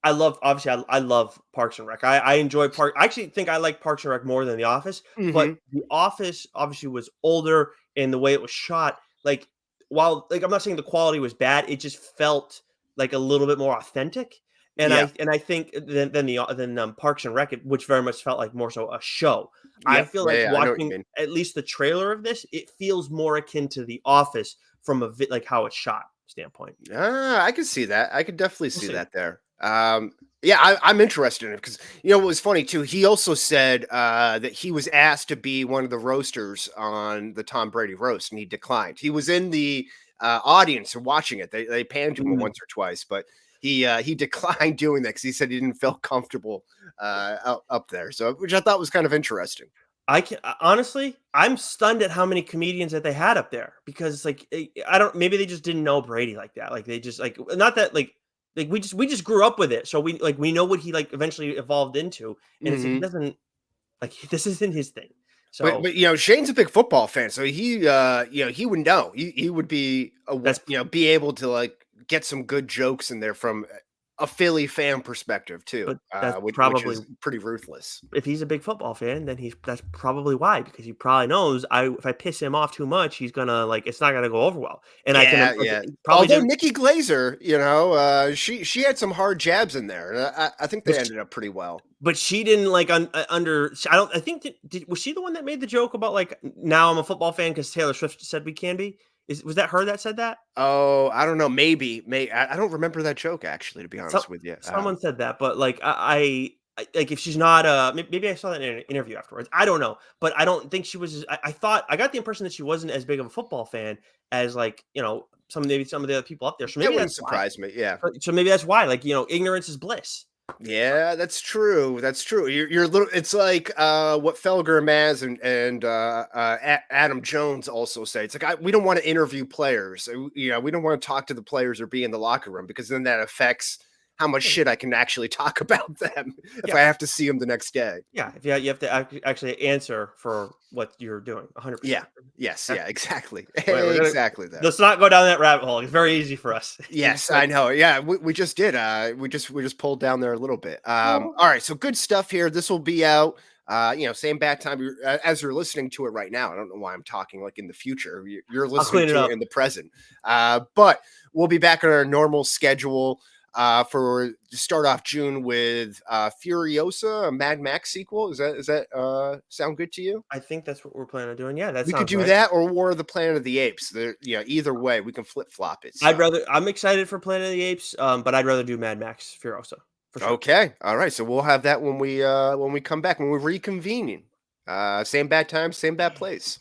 I love, obviously I love Parks and Rec. I enjoy I actually think I like Parks and Rec more than The Office, but Hmm. The Office obviously was older and the way it was shot, like while like I'm not saying the quality was bad, it just felt like a little bit more authentic. And Yeah, I think than Parks and Rec, which very much felt like more so a show. I yeah, feel like yeah. I know what you watching mean. at least the trailer of this, it feels more akin to The Office from like how it's shot standpoint. I can see that. I could definitely We'll see see. that there. Yeah, I'm interested in it because what was funny too. He also said that he was asked to be one of the roasters on the Tom Brady roast, and he declined. He was in the audience and watching it. They panned to him Mm. once or twice, but he declined doing that because he said he didn't feel comfortable up there. So, which I thought was kind of interesting. Honestly, I'm stunned at how many comedians that they had up there because like I don't, maybe they just didn't know Brady like that. Like they just like not that like we just grew up with it. So we know what he like eventually evolved into, and it's like he Hmm. doesn't like this isn't his thing. But So Shane's a big football fan, so he would know. He would be that's be able to like get some good jokes in there from a Philly fan perspective too, but that's which probably, is pretty ruthless. if he's a big football fan, then that's probably why, because he probably knows if I piss him off too much, he's gonna like it's not gonna go over well. And I can Yeah, like, yeah. he probably Although didn't. Nikki Glazer, she had some hard jabs in there, and I think they ended up pretty well. But she didn't like I don't. I think was she the one that made the joke about like now I'm a football fan because Taylor Swift said we can be? Was that her that said that? Oh, I don't know. Maybe, I don't remember that joke actually, to be So, honest with you. someone said that, but like like if she's not maybe I saw that in an interview afterwards. I don't know, but I don't think she was. I thought I got the impression that she wasn't as big of a football fan as like maybe some of the other people up there. So That maybe wouldn't that's why. surprise me. Yeah. So maybe that's why. Like ignorance is bliss. Yeah, that's true. That's true. You're a little. It's like what Felger Maz and Adam Jones also say. It's like we don't want to interview players. We don't want to talk to the players or be in the locker room because then that affects how much shit I can actually talk about them if Yeah. I have to see them the next day. Yeah, if you have to actually answer for what you're doing, 100%. Yeah. Yes. Yeah. Exactly. We're gonna Exactly. There. let's not go down that rabbit hole. It's very easy for us. Yes, I Like, know. Yeah, we just did. We just pulled down there a little bit. oh, All right, so good stuff here. This will be out. Same bad time as you're listening to it right now. I don't know why I'm talking like in the future. You're I'll listening clean it to it up. in the present. But we'll be back on our normal schedule for to start off June with Furiosa, a Mad Max sequel. Is that sound good to you? I think that's what we're planning on doing. Yeah, that We could sounds do right. that or War of the Planet of the Apes. Either way, we can flip flop it. So. I'm excited for Planet of the Apes, but I'd rather do Mad Max Furiosa for sure. Okay. All right. So we'll have that when we come back, when we're reconvening. Same bad time, same bad place.